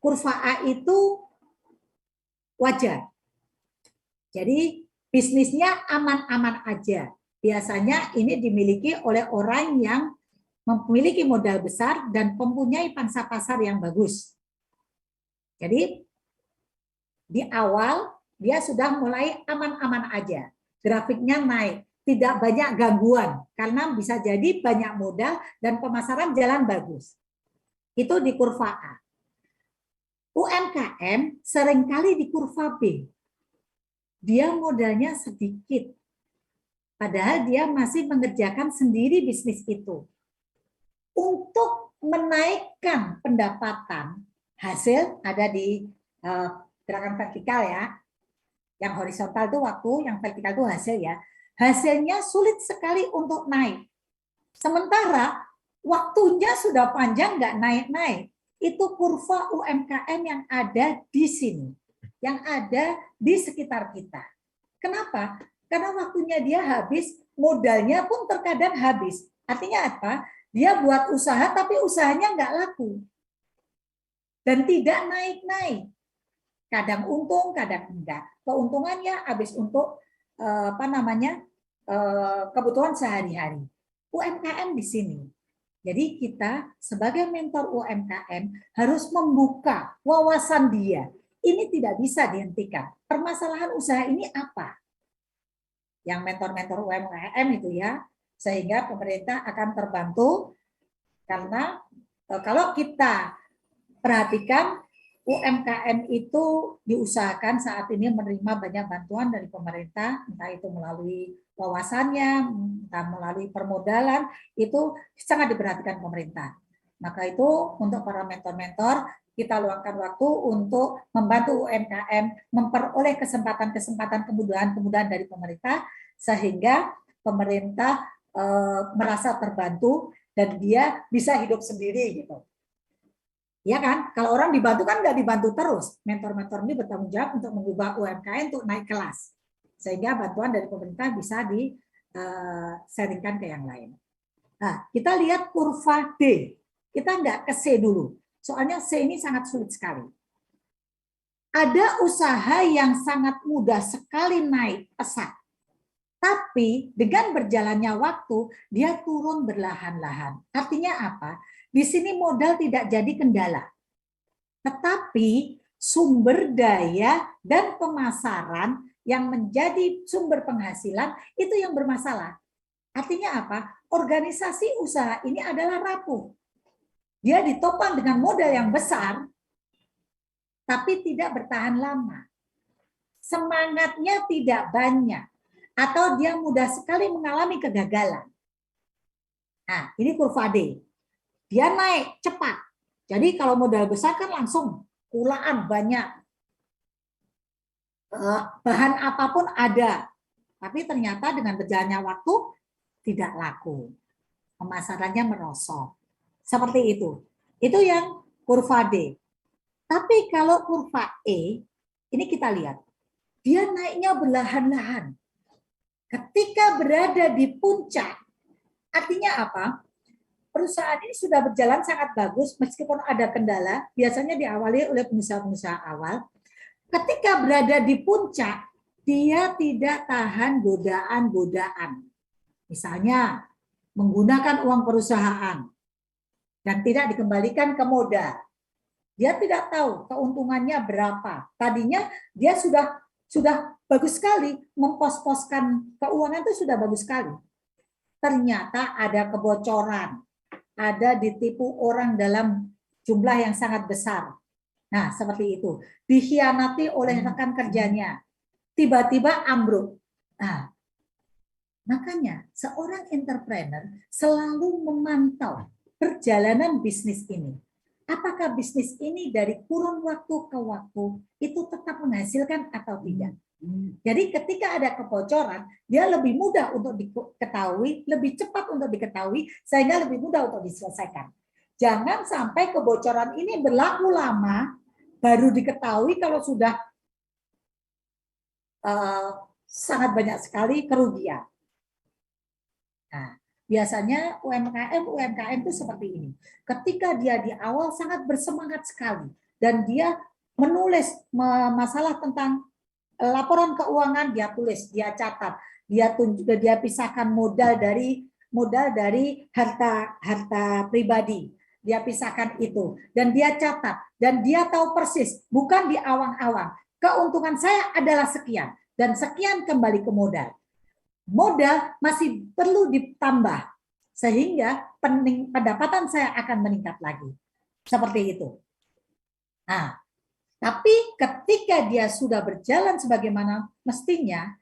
Kurva A itu wajar. Jadi bisnisnya aman-aman aja. Biasanya ini dimiliki oleh orang yang memiliki modal besar dan mempunyai pangsa pasar yang bagus. Jadi di awal dia sudah mulai aman-aman aja. Grafiknya naik, tidak banyak gangguan karena bisa jadi banyak modal dan pemasaran jalan bagus. Itu di kurva A. UMKM seringkali di kurva B. Dia modalnya sedikit. Padahal dia masih mengerjakan sendiri bisnis itu. Untuk menaikkan pendapatan, hasil ada di gerakan vertikal ya. Yang horizontal itu waktu, yang vertikal itu hasil ya. Hasilnya sulit sekali untuk naik. Sementara waktunya sudah panjang nggak naik-naik. Itu kurva UMKM yang ada di sini. Yang ada di sekitar kita. Kenapa? Karena waktunya dia habis, modalnya pun terkadang habis. Artinya apa? Dia buat usaha tapi usahanya nggak laku. Dan tidak naik-naik. Kadang untung, kadang enggak. Keuntungannya habis untuk kebutuhan sehari-hari. UMKM di sini. Jadi kita sebagai mentor UMKM harus membuka wawasan dia. Ini tidak bisa dihentikan. Permasalahan usaha ini apa? Yang mentor-mentor UMKM itu ya, sehingga pemerintah akan terbantu karena kalau kita perhatikan UMKM itu diusahakan saat ini menerima banyak bantuan dari pemerintah, entah itu melalui wawasannya, entah melalui permodalan, itu sangat diperhatikan pemerintah. Maka itu untuk para mentor-mentor, kita luangkan waktu untuk membantu UMKM memperoleh kesempatan-kesempatan kemudahan-kemudahan dari pemerintah, sehingga pemerintah merasa terbantu dan dia bisa hidup sendiri gitu. Ya kan? Kalau orang dibantu kan nggak dibantu terus. Mentor-mentor ini bertanggung jawab untuk mengubah UMKM untuk naik kelas. Sehingga bantuan dari pemerintah bisa di-sharingkan ke yang lain. Nah, kita lihat kurva D. Kita nggak ke C dulu. Soalnya C ini sangat sulit sekali. Ada usaha yang sangat mudah sekali naik pesat. Tapi dengan berjalannya waktu, dia turun berlahan-lahan. Artinya apa? Di sini modal tidak jadi kendala. Tetapi sumber daya dan pemasaran yang menjadi sumber penghasilan itu yang bermasalah. Artinya apa? Organisasi usaha ini adalah rapuh. Dia ditopang dengan modal yang besar, tapi tidak bertahan lama. Semangatnya tidak banyak. Atau dia mudah sekali mengalami kegagalan. Nah, ini kurva D. Dia naik cepat. Jadi kalau modal besar kan langsung kulaan banyak. Bahan apapun ada. Tapi ternyata dengan berjalannya waktu tidak laku. Pemasarannya merosot. Seperti itu. Itu yang kurva D. Tapi kalau kurva E, ini kita lihat. Dia naiknya berlahan-lahan. Ketika berada di puncak, artinya apa? Perusahaan ini sudah berjalan sangat bagus, meskipun ada kendala, biasanya diawali oleh pengusaha-pengusaha awal. Ketika berada di puncak, dia tidak tahan godaan-godaan. Misalnya, menggunakan uang perusahaan dan tidak dikembalikan ke modal. Dia tidak tahu keuntungannya berapa. Tadinya dia sudah bagus sekali mempos-poskan keuangan, itu sudah bagus sekali. Ternyata ada kebocoran, ada ditipu orang dalam jumlah yang sangat besar. Nah, seperti itu. Dikhianati oleh rekan kerjanya. Tiba-tiba ambruk. Nah, makanya seorang entrepreneur selalu memantau perjalanan bisnis ini. Apakah bisnis ini dari kurun waktu ke waktu itu tetap menghasilkan atau tidak? Jadi ketika ada kebocoran, dia lebih mudah untuk diketahui, lebih cepat untuk diketahui, sehingga lebih mudah untuk diselesaikan. Jangan sampai kebocoran ini berlaku lama, baru diketahui kalau sudah sangat banyak sekali kerugian. Nah, biasanya UMKM itu seperti ini. Ketika dia di awal sangat bersemangat sekali dan dia menulis masalah tentang laporan keuangan, dia tulis, dia catat, dia pisahkan modal dari harta pribadi, dia pisahkan itu dan dia catat dan dia tahu persis, bukan di awang-awang. Keuntungan saya adalah sekian dan sekian kembali ke modal. Modal masih perlu ditambah sehingga pendapatan saya akan meningkat lagi. Seperti itu. Nah, tapi ketika dia sudah berjalan sebagaimana mestinya,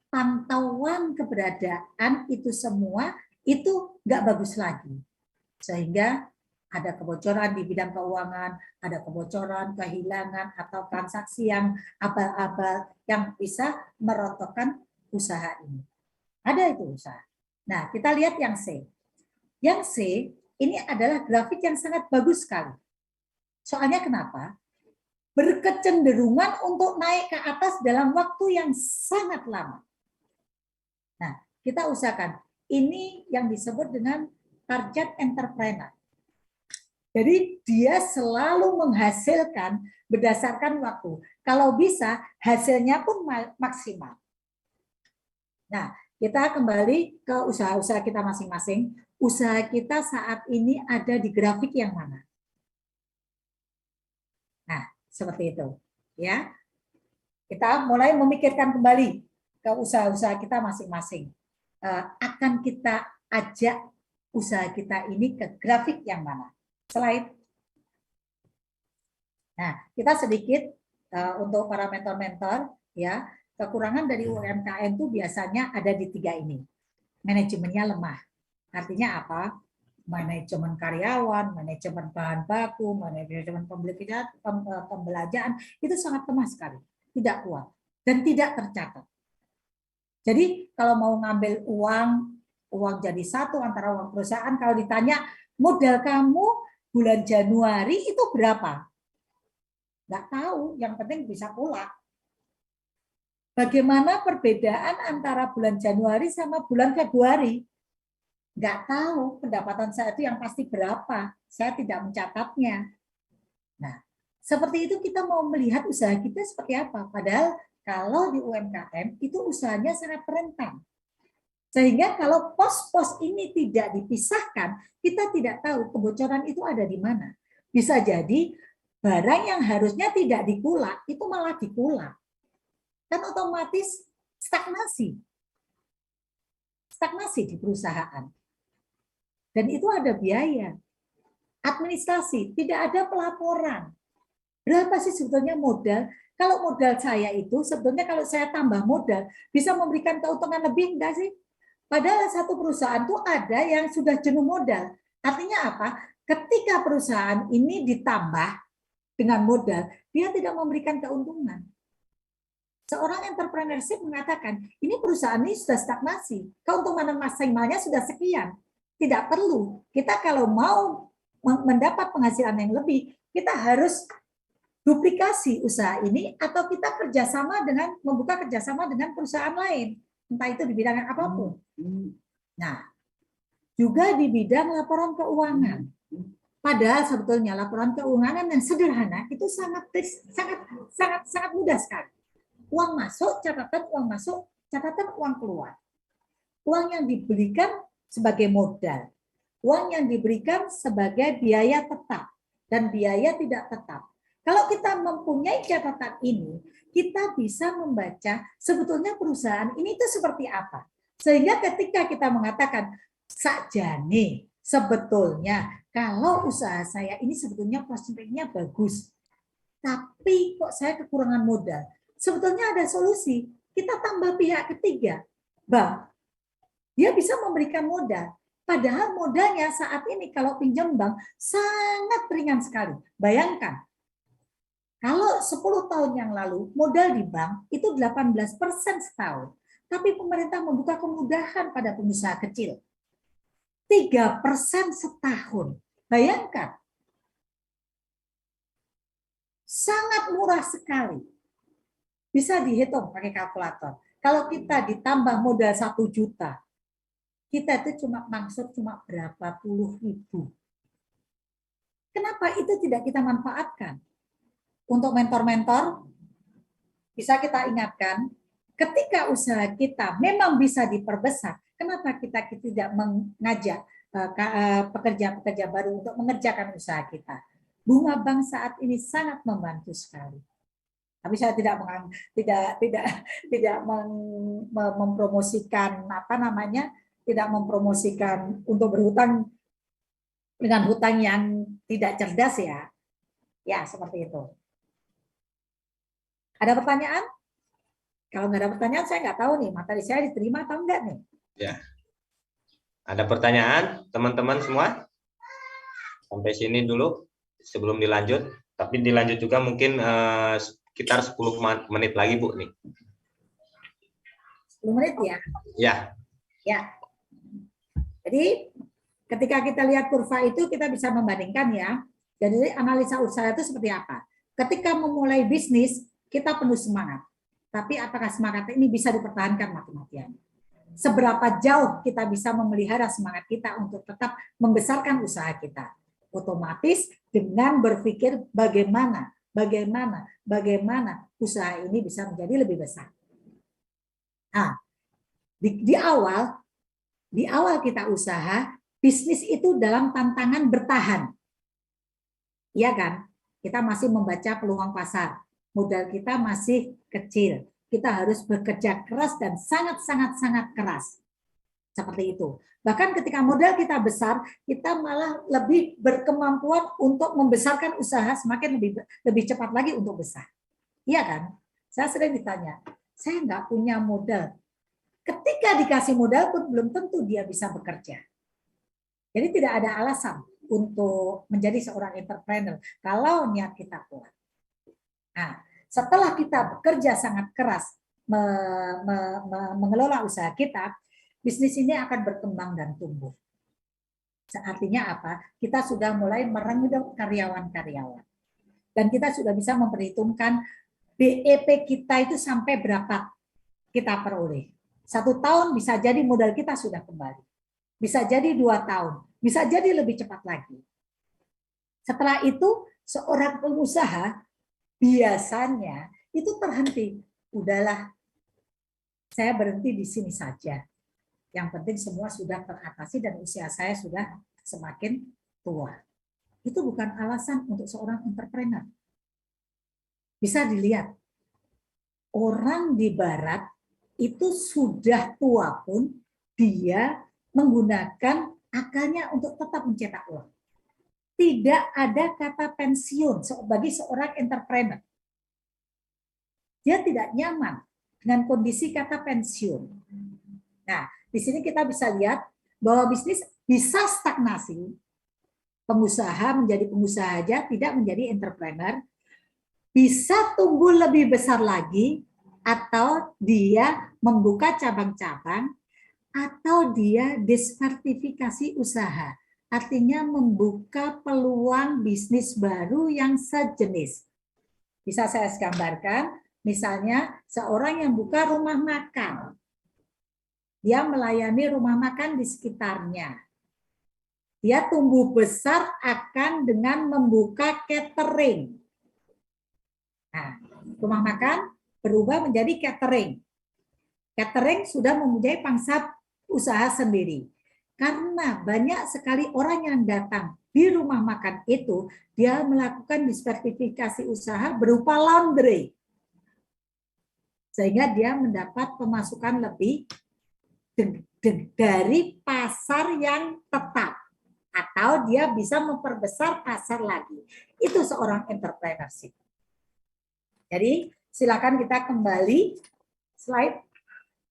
pantauan keberadaan itu semua itu nggak bagus lagi. Sehingga ada kebocoran di bidang keuangan, ada kebocoran, kehilangan, atau transaksi yang abal-abal yang bisa merontokkan usaha ini. Ada itu usaha. Nah, kita lihat yang C. Yang C ini adalah grafik yang sangat bagus sekali. Soalnya kenapa? Berkecenderungan untuk naik ke atas dalam waktu yang sangat lama. Nah, kita usahakan. Ini yang disebut dengan target entrepreneur. Jadi dia selalu menghasilkan berdasarkan waktu. Kalau bisa, hasilnya pun maksimal. Nah, kita kembali ke usaha-usaha kita masing-masing. Usaha kita saat ini ada di grafik yang mana? Nah, seperti itu. Ya, kita mulai memikirkan kembali ke usaha-usaha kita masing-masing. Akan kita ajak usaha kita ini ke grafik yang mana? Slide. Nah, kita sedikit untuk para mentor-mentor, ya, kekurangan dari UMKM itu biasanya ada di 3 ini. Manajemennya lemah. Artinya apa? Manajemen karyawan, manajemen bahan baku, manajemen pembelanjaan itu sangat lemah sekali, tidak kuat dan tidak tercatat. Jadi kalau mau ngambil uang jadi satu antara uang perusahaan, kalau ditanya modal kamu bulan Januari itu berapa? Nggak tahu, yang penting bisa pulang. Bagaimana perbedaan antara bulan Januari sama bulan Februari? Nggak tahu, pendapatan saya itu yang pasti berapa. Saya tidak mencatatnya. Nah, seperti itu kita mau melihat usaha kita seperti apa. Padahal kalau di UMKM itu usahanya sangat rentan. Sehingga kalau pos-pos ini tidak dipisahkan, kita tidak tahu kebocoran itu ada di mana. Bisa jadi barang yang harusnya tidak dikulak, itu malah dikulak. Kan otomatis stagnasi di perusahaan. Dan itu ada biaya. Administrasi, tidak ada pelaporan. Berapa sih sebetulnya modal? Kalau modal saya itu, sebetulnya kalau saya tambah modal, bisa memberikan keuntungan lebih enggak sih? Padahal satu perusahaan itu ada yang sudah jenuh modal. Artinya apa? Ketika perusahaan ini ditambah dengan modal, dia tidak memberikan keuntungan. Seorang entrepreneurship mengatakan, ini perusahaan ini sudah stagnasi, keuntungan maksimalnya sudah sekian. Tidak perlu. Kita kalau mau mendapat penghasilan yang lebih, kita harus duplikasi usaha ini atau kita membuka kerjasama dengan perusahaan lain, entah itu di bidang apapun. Nah, juga di bidang laporan keuangan. Padahal sebetulnya laporan keuangan yang sederhana itu sangat mudah sekali. Uang masuk, catatan uang masuk, catatan uang keluar. uang yang diberikan sebagai modal, uang yang diberikan sebagai biaya tetap dan biaya tidak tetap. Kalau kita mempunyai catatan ini, kita bisa membaca sebetulnya perusahaan ini itu seperti apa. Sehingga ketika kita mengatakan, sakjane sebetulnya kalau usaha saya ini sebetulnya prospeknya bagus, tapi kok saya kekurangan modal. Sebetulnya ada solusi. Kita tambah pihak ketiga, bank. Dia bisa memberikan modal. Padahal modalnya saat ini kalau pinjam bank sangat ringan sekali. Bayangkan, kalau 10 tahun yang lalu modal di bank itu 18% setahun. Tapi pemerintah membuka kemudahan pada pengusaha kecil. 3% setahun. Bayangkan. Sangat murah sekali. Bisa dihitung pakai kalkulator. Kalau kita ditambah modal 1 juta, kita itu maksud cuma berapa puluh ribu. Kenapa itu tidak kita manfaatkan? Untuk mentor-mentor, bisa kita ingatkan, ketika usaha kita memang bisa diperbesar, kenapa kita tidak mengajak pekerja-pekerja baru untuk mengerjakan usaha kita? Bunga bank saat ini sangat membantu sekali. Tapi saya tidak mempromosikan tidak mempromosikan untuk berhutang dengan hutang yang tidak cerdas ya. Ya, seperti itu. Ada pertanyaan? Kalau nggak ada pertanyaan, saya nggak tahu nih materi saya diterima atau enggak nih.
Ya. Ada pertanyaan teman-teman semua? Sampai sini dulu sebelum dilanjut. Tapi dilanjut juga mungkin sekitar 10 menit lagi, Bu nih.
10 menit ya?
Ya.
Ya. Jadi ketika kita lihat kurva itu kita bisa membandingkan ya. Jadi analisa usaha itu seperti apa? Ketika memulai bisnis kita penuh semangat. Tapi apakah semangat ini bisa dipertahankan mati-matian? Seberapa jauh kita bisa memelihara semangat kita untuk tetap membesarkan usaha kita? Otomatis dengan berpikir bagaimana usaha ini bisa menjadi lebih besar. Nah, di awal kita usaha, bisnis itu dalam tantangan bertahan. Iya kan? Kita masih membaca peluang pasar. Modal kita masih kecil. Kita harus bekerja keras dan sangat keras. Seperti itu. Bahkan ketika modal kita besar, kita malah lebih berkemampuan untuk membesarkan usaha semakin lebih cepat lagi untuk besar. Iya kan? Saya sering ditanya, saya nggak punya modal. Ketika dikasih modal pun belum tentu dia bisa bekerja. Jadi tidak ada alasan untuk menjadi seorang entrepreneur kalau niat kita kuat. Nah, setelah kita bekerja sangat keras mengelola usaha kita, bisnis ini akan berkembang dan tumbuh. Artinya apa? Kita sudah mulai merekrut karyawan-karyawan. Dan kita sudah bisa memperhitungkan BEP kita itu sampai berapa kita peroleh. 1 tahun bisa jadi modal kita sudah kembali. Bisa jadi 2 tahun. Bisa jadi lebih cepat lagi. Setelah itu, seorang pengusaha biasanya itu terhenti. Udahlah, saya berhenti di sini saja. Yang penting semua sudah teratasi dan usia saya sudah semakin tua. Itu bukan alasan untuk seorang entrepreneur. Bisa dilihat, orang di barat itu sudah tua pun dia menggunakan akalnya untuk tetap mencetak uang. Tidak ada kata pensiun bagi seorang entrepreneur. Dia tidak nyaman dengan kondisi kata pensiun. Nah, di sini kita bisa lihat bahwa bisnis bisa stagnasi. Pengusaha menjadi pengusaha aja, tidak menjadi entrepreneur. Bisa tumbuh lebih besar lagi, atau dia membuka cabang-cabang, atau dia diversifikasi usaha. Artinya membuka peluang bisnis baru yang sejenis. Bisa saya gambarkan, misalnya seorang yang buka rumah makan. Dia melayani rumah makan di sekitarnya. Dia tumbuh besar akan dengan membuka catering. Nah, rumah makan berubah menjadi catering. Catering sudah mempunyai pangsa usaha sendiri. Karena banyak sekali orang yang datang di rumah makan itu, dia melakukan diversifikasi usaha berupa laundry. Sehingga dia mendapat pemasukan lebih dari pasar yang tetap. Atau dia bisa memperbesar pasar lagi. Itu seorang entrepreneurship. Jadi silakan kita kembali, slide.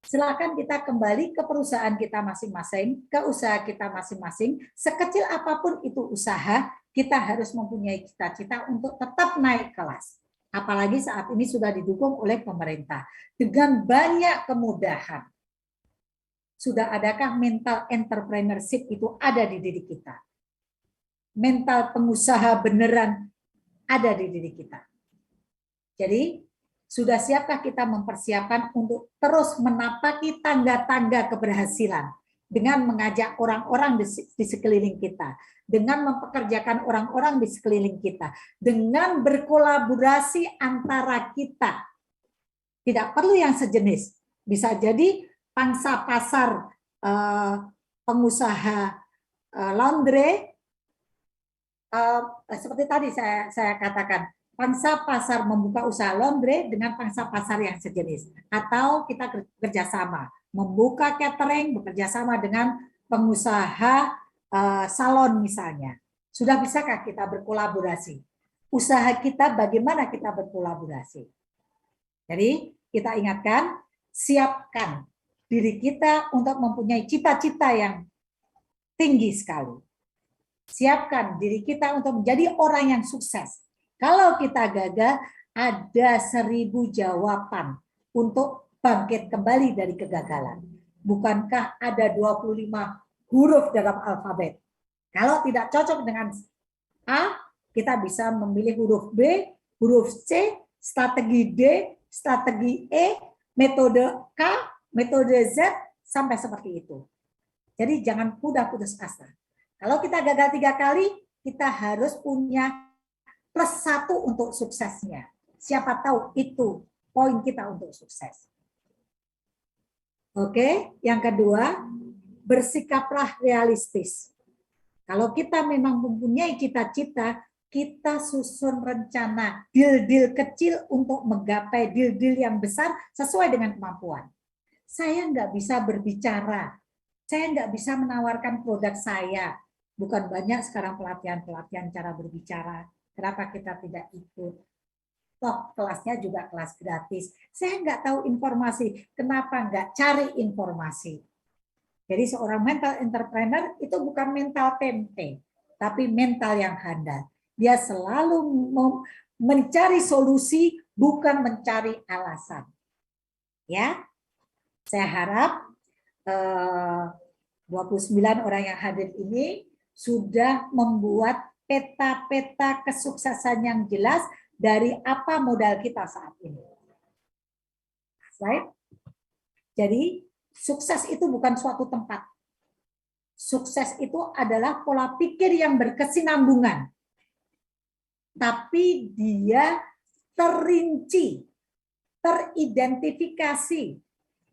Silakan kita kembali ke perusahaan kita masing-masing, ke usaha kita masing-masing. Sekecil apapun itu usaha, kita harus mempunyai cita-cita untuk tetap naik kelas. Apalagi saat ini sudah didukung oleh pemerintah. Dengan banyak kemudahan. Sudah adakah mental entrepreneurship itu ada di diri kita? Mental pengusaha beneran ada di diri kita. Jadi, sudah siapkah kita mempersiapkan untuk terus menapaki tangga-tangga keberhasilan dengan mengajak orang-orang di sekeliling kita, dengan mempekerjakan orang-orang di sekeliling kita, dengan berkolaborasi antara kita. Tidak perlu yang sejenis. Bisa jadi pangsa pasar pengusaha laundry, seperti tadi saya katakan, pangsa pasar membuka usaha laundry dengan pangsa pasar yang sejenis. Atau kita kerjasama, membuka catering, bekerjasama dengan pengusaha salon misalnya. Sudah bisakah kita berkolaborasi? Usaha kita bagaimana kita berkolaborasi? Jadi kita ingatkan, siapkan diri kita untuk mempunyai cita-cita yang tinggi sekali. Siapkan diri kita untuk menjadi orang yang sukses. Kalau kita gagal, ada 1000 jawaban untuk bangkit kembali dari kegagalan. Bukankah ada 25 huruf dalam alfabet? Kalau tidak cocok dengan A, kita bisa memilih huruf B, huruf C, strategi D, strategi E, metode K, metode Z, sampai seperti itu. Jadi jangan mudah putus asa. Kalau kita gagal 3 kali, kita harus punya +1 untuk suksesnya. Siapa tahu itu poin kita untuk sukses. Oke, yang kedua, bersikaplah realistis. Kalau kita memang mempunyai cita-cita, kita susun rencana deal-deal kecil untuk menggapai deal-deal yang besar sesuai dengan kemampuan. Saya nggak bisa berbicara, saya nggak bisa menawarkan produk saya. Bukan banyak sekarang pelatihan-pelatihan cara berbicara. Kenapa kita tidak ikut? Toh kelasnya juga kelas gratis. Saya nggak tahu informasi. Kenapa nggak cari informasi? Jadi seorang mental entrepreneur itu bukan mental tempe, tapi mental yang handal. Dia selalu mencari solusi, bukan mencari alasan. Ya, saya harap 29 orang yang hadir ini sudah membuat peta-peta kesuksesan yang jelas dari apa modal kita saat ini. Slide. Jadi, sukses itu bukan suatu tempat. Sukses itu adalah pola pikir yang berkesinambungan. Tapi dia terinci, teridentifikasi.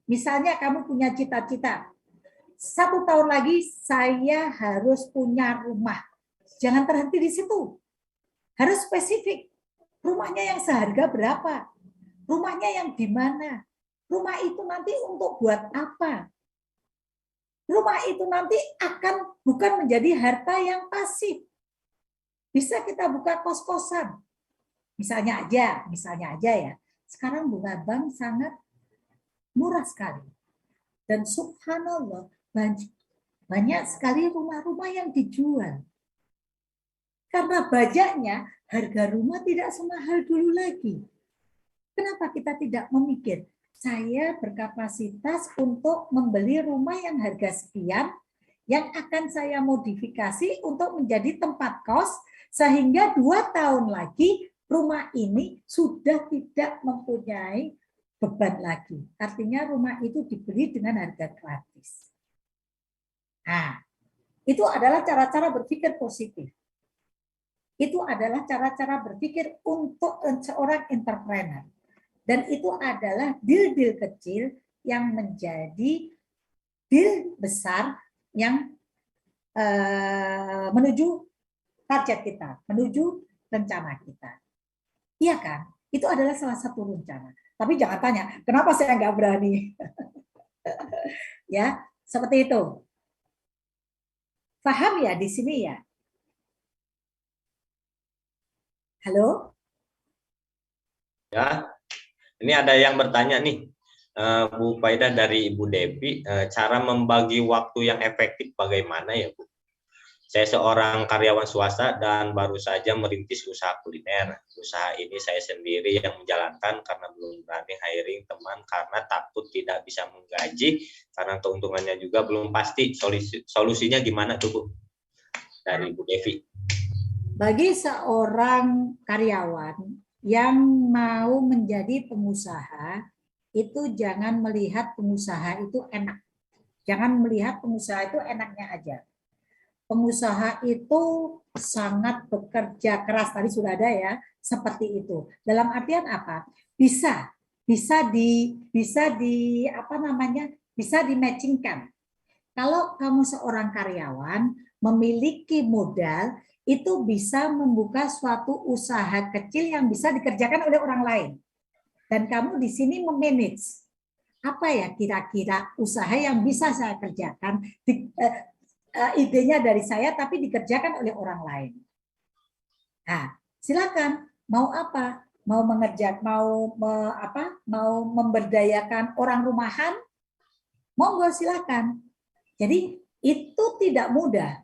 Misalnya kamu punya cita-cita, 1 tahun lagi saya harus punya rumah. Jangan terhenti di situ. Harus spesifik. Rumahnya yang seharga berapa? Rumahnya yang di mana? Rumah itu nanti untuk buat apa? Rumah itu nanti akan bukan menjadi harta yang pasif. Bisa kita buka kos-kosan. Misalnya aja ya. Sekarang bunga bank sangat murah sekali. Dan subhanallah, banyak sekali rumah-rumah yang dijual. Karena banyaknya, harga rumah tidak semahal dulu lagi. Kenapa kita tidak memikir, saya berkapasitas untuk membeli rumah yang harga sekian, yang akan saya modifikasi untuk menjadi tempat kos, sehingga 2 tahun lagi rumah ini sudah tidak mempunyai beban lagi. Artinya rumah itu dibeli dengan harga gratis. Nah, itu adalah cara-cara berpikir positif. Itu adalah cara-cara berpikir untuk seorang entrepreneur. Dan itu adalah deal-deal kecil yang menjadi deal besar yang menuju target kita, menuju rencana kita. Iya kan? Itu adalah salah satu rencana. Tapi jangan tanya, kenapa saya nggak berani? Ya, seperti itu. Paham ya di sini ya? Halo?
Ya, ini ada yang bertanya nih, Bu Faida dari Ibu Devi, cara membagi waktu yang efektif bagaimana ya Bu? Saya seorang karyawan swasta dan baru saja merintis usaha kuliner. Usaha ini saya sendiri yang menjalankan karena belum berani hiring teman karena takut tidak bisa menggaji, karena keuntungannya juga belum pasti. Solusinya gimana tuh Bu? Dari Bu Devi.
Bagi seorang karyawan yang mau menjadi pengusaha, itu jangan melihat pengusaha itu enak. Jangan melihat pengusaha itu enaknya aja. Pengusaha itu sangat bekerja keras, tadi sudah ada ya, seperti itu. Dalam artian apa? Bisa dimatchingkan. Kalau kamu seorang karyawan memiliki modal, itu bisa membuka suatu usaha kecil yang bisa dikerjakan oleh orang lain. Dan kamu di sini memanage. Apa ya kira-kira usaha yang bisa saya kerjakan? Idenya dari saya tapi dikerjakan oleh orang lain. Nah, silakan mau apa? Mau memberdayakan orang rumahan? Monggo silakan. Jadi itu tidak mudah.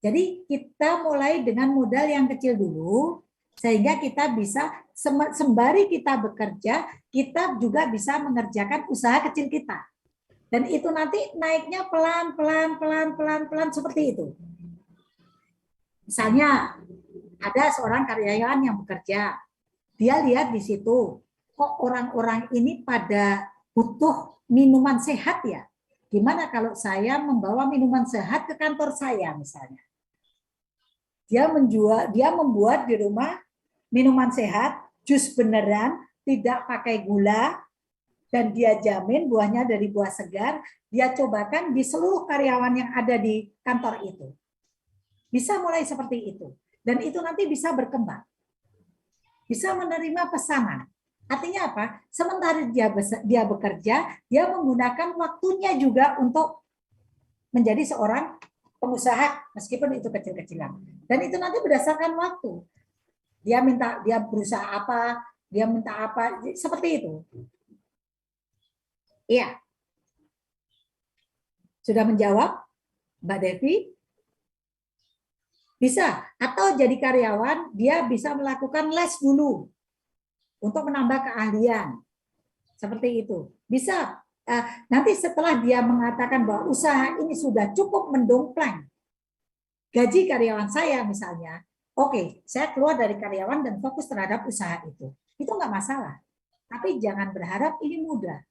Jadi kita mulai dengan modal yang kecil dulu sehingga kita bisa sembari kita bekerja, kita juga bisa mengerjakan usaha kecil kita. Dan itu nanti naiknya pelan seperti itu. Misalnya ada seorang karyawan yang bekerja, dia lihat di situ, kok orang-orang ini pada butuh minuman sehat ya? Gimana kalau saya membawa minuman sehat ke kantor saya misalnya? Dia membuat di rumah minuman sehat, jus beneran, tidak pakai gula, dan dia jamin buahnya dari buah segar, dia cobakan di seluruh karyawan yang ada di kantor itu. Bisa mulai seperti itu. Dan itu nanti bisa berkembang. Bisa menerima pesanan. Artinya apa? Sementara dia bekerja, dia menggunakan waktunya juga untuk menjadi seorang pengusaha, meskipun itu kecil-kecilan. Dan itu nanti berdasarkan waktu. Dia berusaha apa, dia minta apa, seperti itu. Iya. Sudah menjawab, Mbak Devi? Bisa. Atau jadi karyawan, dia bisa melakukan les dulu untuk menambah keahlian. Seperti itu. Bisa. Nanti setelah dia mengatakan bahwa usaha ini sudah cukup mendongkrak gaji karyawan saya misalnya, oke, saya keluar dari karyawan dan fokus terhadap usaha itu. Itu nggak masalah. Tapi jangan berharap ini mudah.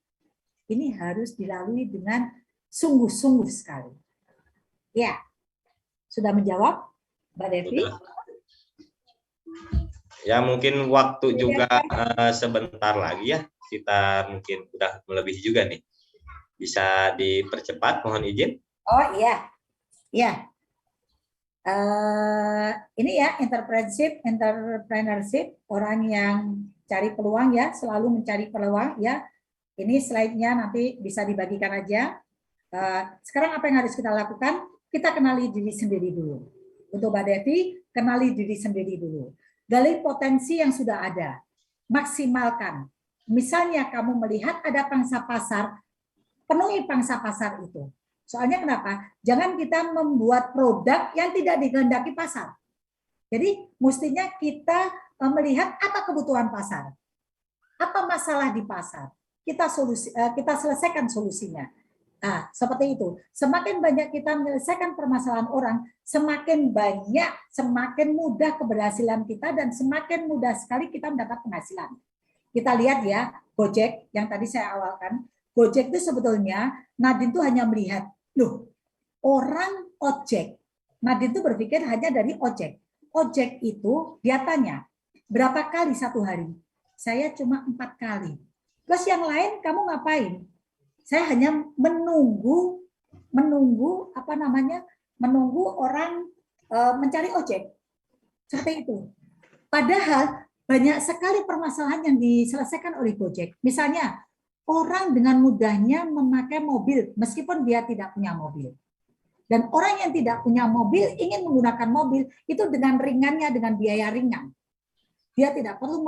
Ini harus dilalui dengan sungguh-sungguh sekali. Ya, sudah menjawab, Mbak Devi?
Ya, mungkin waktu juga sebentar lagi ya. Kita mungkin udah melebihi juga nih. Bisa dipercepat, mohon izin.
Oh iya, ya. Ini ya entrepreneurship, orang yang cari peluang ya, selalu mencari peluang ya. Ini slide-nya nanti bisa dibagikan aja. Sekarang apa yang harus kita lakukan? Kita kenali diri sendiri dulu. Untuk Mbak Devi, kenali diri sendiri dulu. Gali potensi yang sudah ada. Maksimalkan. Misalnya kamu melihat ada pangsa pasar, penuhi pangsa pasar itu. Soalnya kenapa? Jangan kita membuat produk yang tidak dikehendaki pasar. Jadi mestinya kita melihat apa kebutuhan pasar. Apa masalah di pasar. Kita selesaikan solusinya. Nah, seperti itu. Semakin banyak kita menyelesaikan permasalahan orang, semakin mudah keberhasilan kita dan semakin mudah sekali kita mendapat penghasilan. Kita lihat ya, Gojek yang tadi saya awalkan. Gojek itu sebetulnya Nadine itu hanya melihat, loh, orang ojek. Nadine itu berpikir hanya dari ojek. Ojek itu dia tanya, berapa kali satu hari? Saya cuma 4 kali. Terus yang lain kamu ngapain? Saya hanya menunggu menunggu menunggu orang mencari ojek. Seperti itu. Padahal banyak sekali permasalahan yang diselesaikan oleh Gojek. Misalnya, orang dengan mudahnya memakai mobil meskipun dia tidak punya mobil. Dan orang yang tidak punya mobil ingin menggunakan mobil itu dengan ringannya, dengan biaya ringan. Dia tidak perlu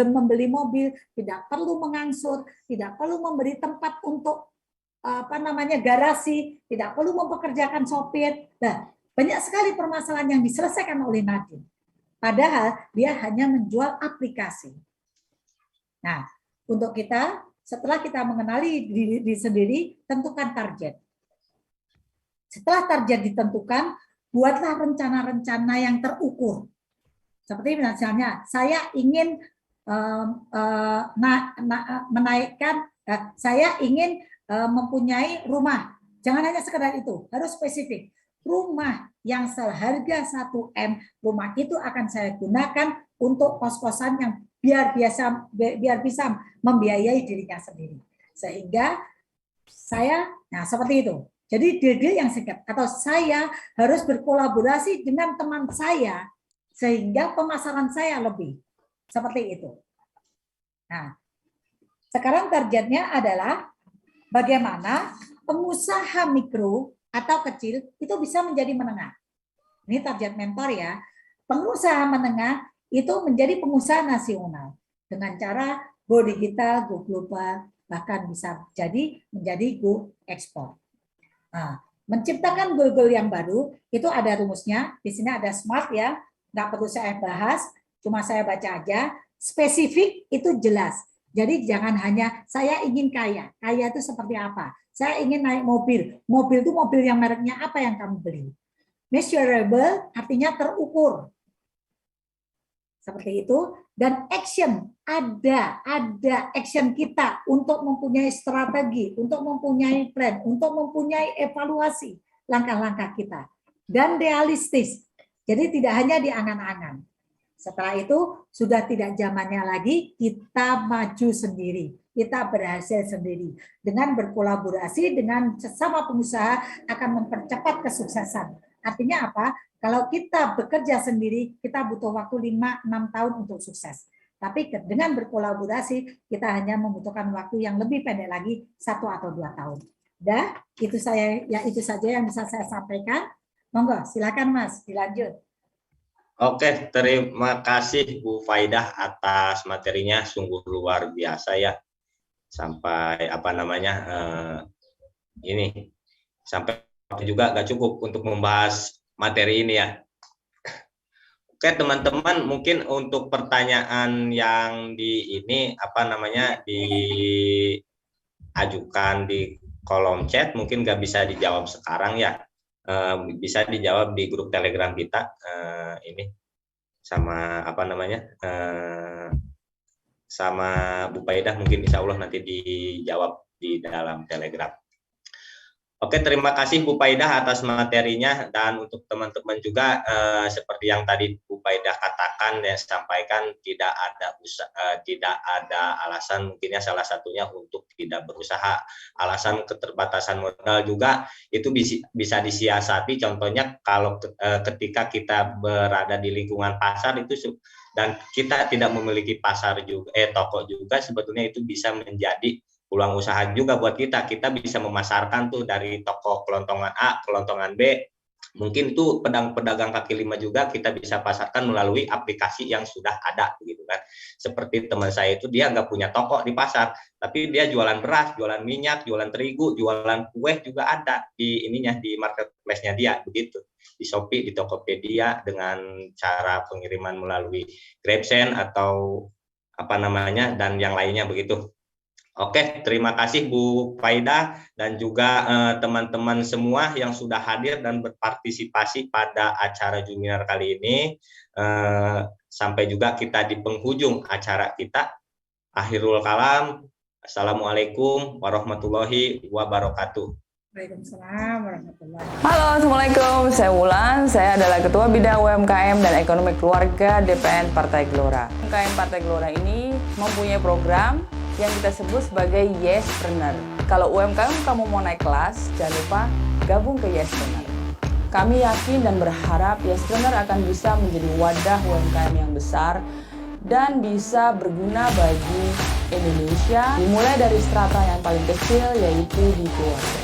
membeli mobil, tidak perlu mengangsur, tidak perlu memberi tempat untuk garasi, tidak perlu mempekerjakan sopir. Nah, banyak sekali permasalahan yang diselesaikan oleh Nadiem. Padahal dia hanya menjual aplikasi. Nah, untuk kita, setelah kita mengenali diri sendiri, tentukan target. Setelah target ditentukan, buatlah rencana-rencana yang terukur. Seperti misalnya, saya ingin mempunyai rumah. Jangan hanya sekedar itu, harus spesifik. Rumah yang seharga 1M, rumah itu akan saya gunakan untuk kos-kosan yang biar bisa membiayai dirinya sendiri. Sehingga seperti itu. Jadi deal yang singkat, atau saya harus berkolaborasi dengan teman saya sehingga pemasaran saya lebih. Seperti itu. Nah, sekarang targetnya adalah bagaimana pengusaha mikro atau kecil itu bisa menjadi menengah. Ini target mentor ya. Pengusaha menengah itu menjadi pengusaha nasional dengan cara go digital, go global, bahkan bisa jadi menjadi go ekspor. Nah, menciptakan goal-goal yang baru itu ada rumusnya. Di sini ada SMART ya, nggak perlu saya bahas, cuma saya baca aja. Spesifik itu jelas. Jadi jangan hanya saya ingin kaya. Kaya itu seperti apa? Saya ingin naik mobil. Mobil itu mobil yang mereknya apa yang kamu beli? Measurable artinya terukur. Seperti itu. Dan action, ada action kita untuk mempunyai strategi, untuk mempunyai plan, untuk mempunyai evaluasi langkah-langkah kita. Dan realistis. Jadi tidak hanya di angan-angan. Setelah itu sudah tidak zamannya lagi kita maju sendiri. Kita berhasil sendiri. Dengan berkolaborasi dengan sesama pengusaha akan mempercepat kesuksesan. Artinya apa? Kalau kita bekerja sendiri, kita butuh waktu 5-6 tahun untuk sukses. Tapi dengan berkolaborasi, kita hanya membutuhkan waktu yang lebih pendek lagi, 1 atau 2 tahun. Itu saja yang bisa saya sampaikan. Monggo, silakan Mas, dilanjut.
Oke, terima kasih Bu Faidah atas materinya, sungguh luar biasa ya. Sampai sampai juga nggak cukup untuk membahas materi ini ya. Oke teman-teman, mungkin untuk pertanyaan yang diajukan di kolom chat mungkin nggak bisa dijawab sekarang ya. Bisa dijawab di grup Telegram kita sama Bu Faidah, mungkin insya Allah nanti dijawab di dalam Telegram. Oke, terima kasih Bu Faidah atas materinya, dan untuk teman-teman juga seperti yang tadi Bu Faidah katakan dan sampaikan, tidak ada alasan, mungkinnya salah satunya untuk tidak berusaha. Alasan keterbatasan modal juga itu bisa disiasati. Contohnya kalau ketika kita berada di lingkungan pasar itu dan kita tidak memiliki toko juga, sebetulnya itu bisa menjadi peluang usaha juga buat kita. Kita bisa memasarkan tuh dari toko kelontongan A, kelontongan B. Mungkin itu pedagang kaki lima juga kita bisa pasarkan melalui aplikasi yang sudah ada, gitu kan. Seperti teman saya itu, dia nggak punya toko di pasar, tapi dia jualan beras, jualan minyak, jualan terigu, jualan kue juga ada di marketplace-nya dia, begitu. Di Shopee, di Tokopedia, dengan cara pengiriman melalui GrabSend atau dan yang lainnya begitu. Oke, terima kasih Bu Faidah dan juga teman-teman semua yang sudah hadir dan berpartisipasi pada acara Juminar kali ini. Sampai juga kita di penghujung acara kita. Akhirul kalam. Assalamualaikum warahmatullahi wabarakatuh.
Waalaikumsalam warahmatullahi wabarakatuh.
Halo, Assalamualaikum. Saya Wulan. Saya adalah Ketua Bidang UMKM dan Ekonomi Keluarga DPN Partai Gelora. UMKM Partai Gelora ini mempunyai program yang kita sebut sebagai Yespreneur. Kalau UMKM kamu mau naik kelas, jangan lupa gabung ke Yespreneur. Kami yakin dan berharap Yespreneur akan bisa menjadi wadah UMKM yang besar dan bisa berguna bagi Indonesia, dimulai dari strata yang paling kecil, yaitu di keluarga.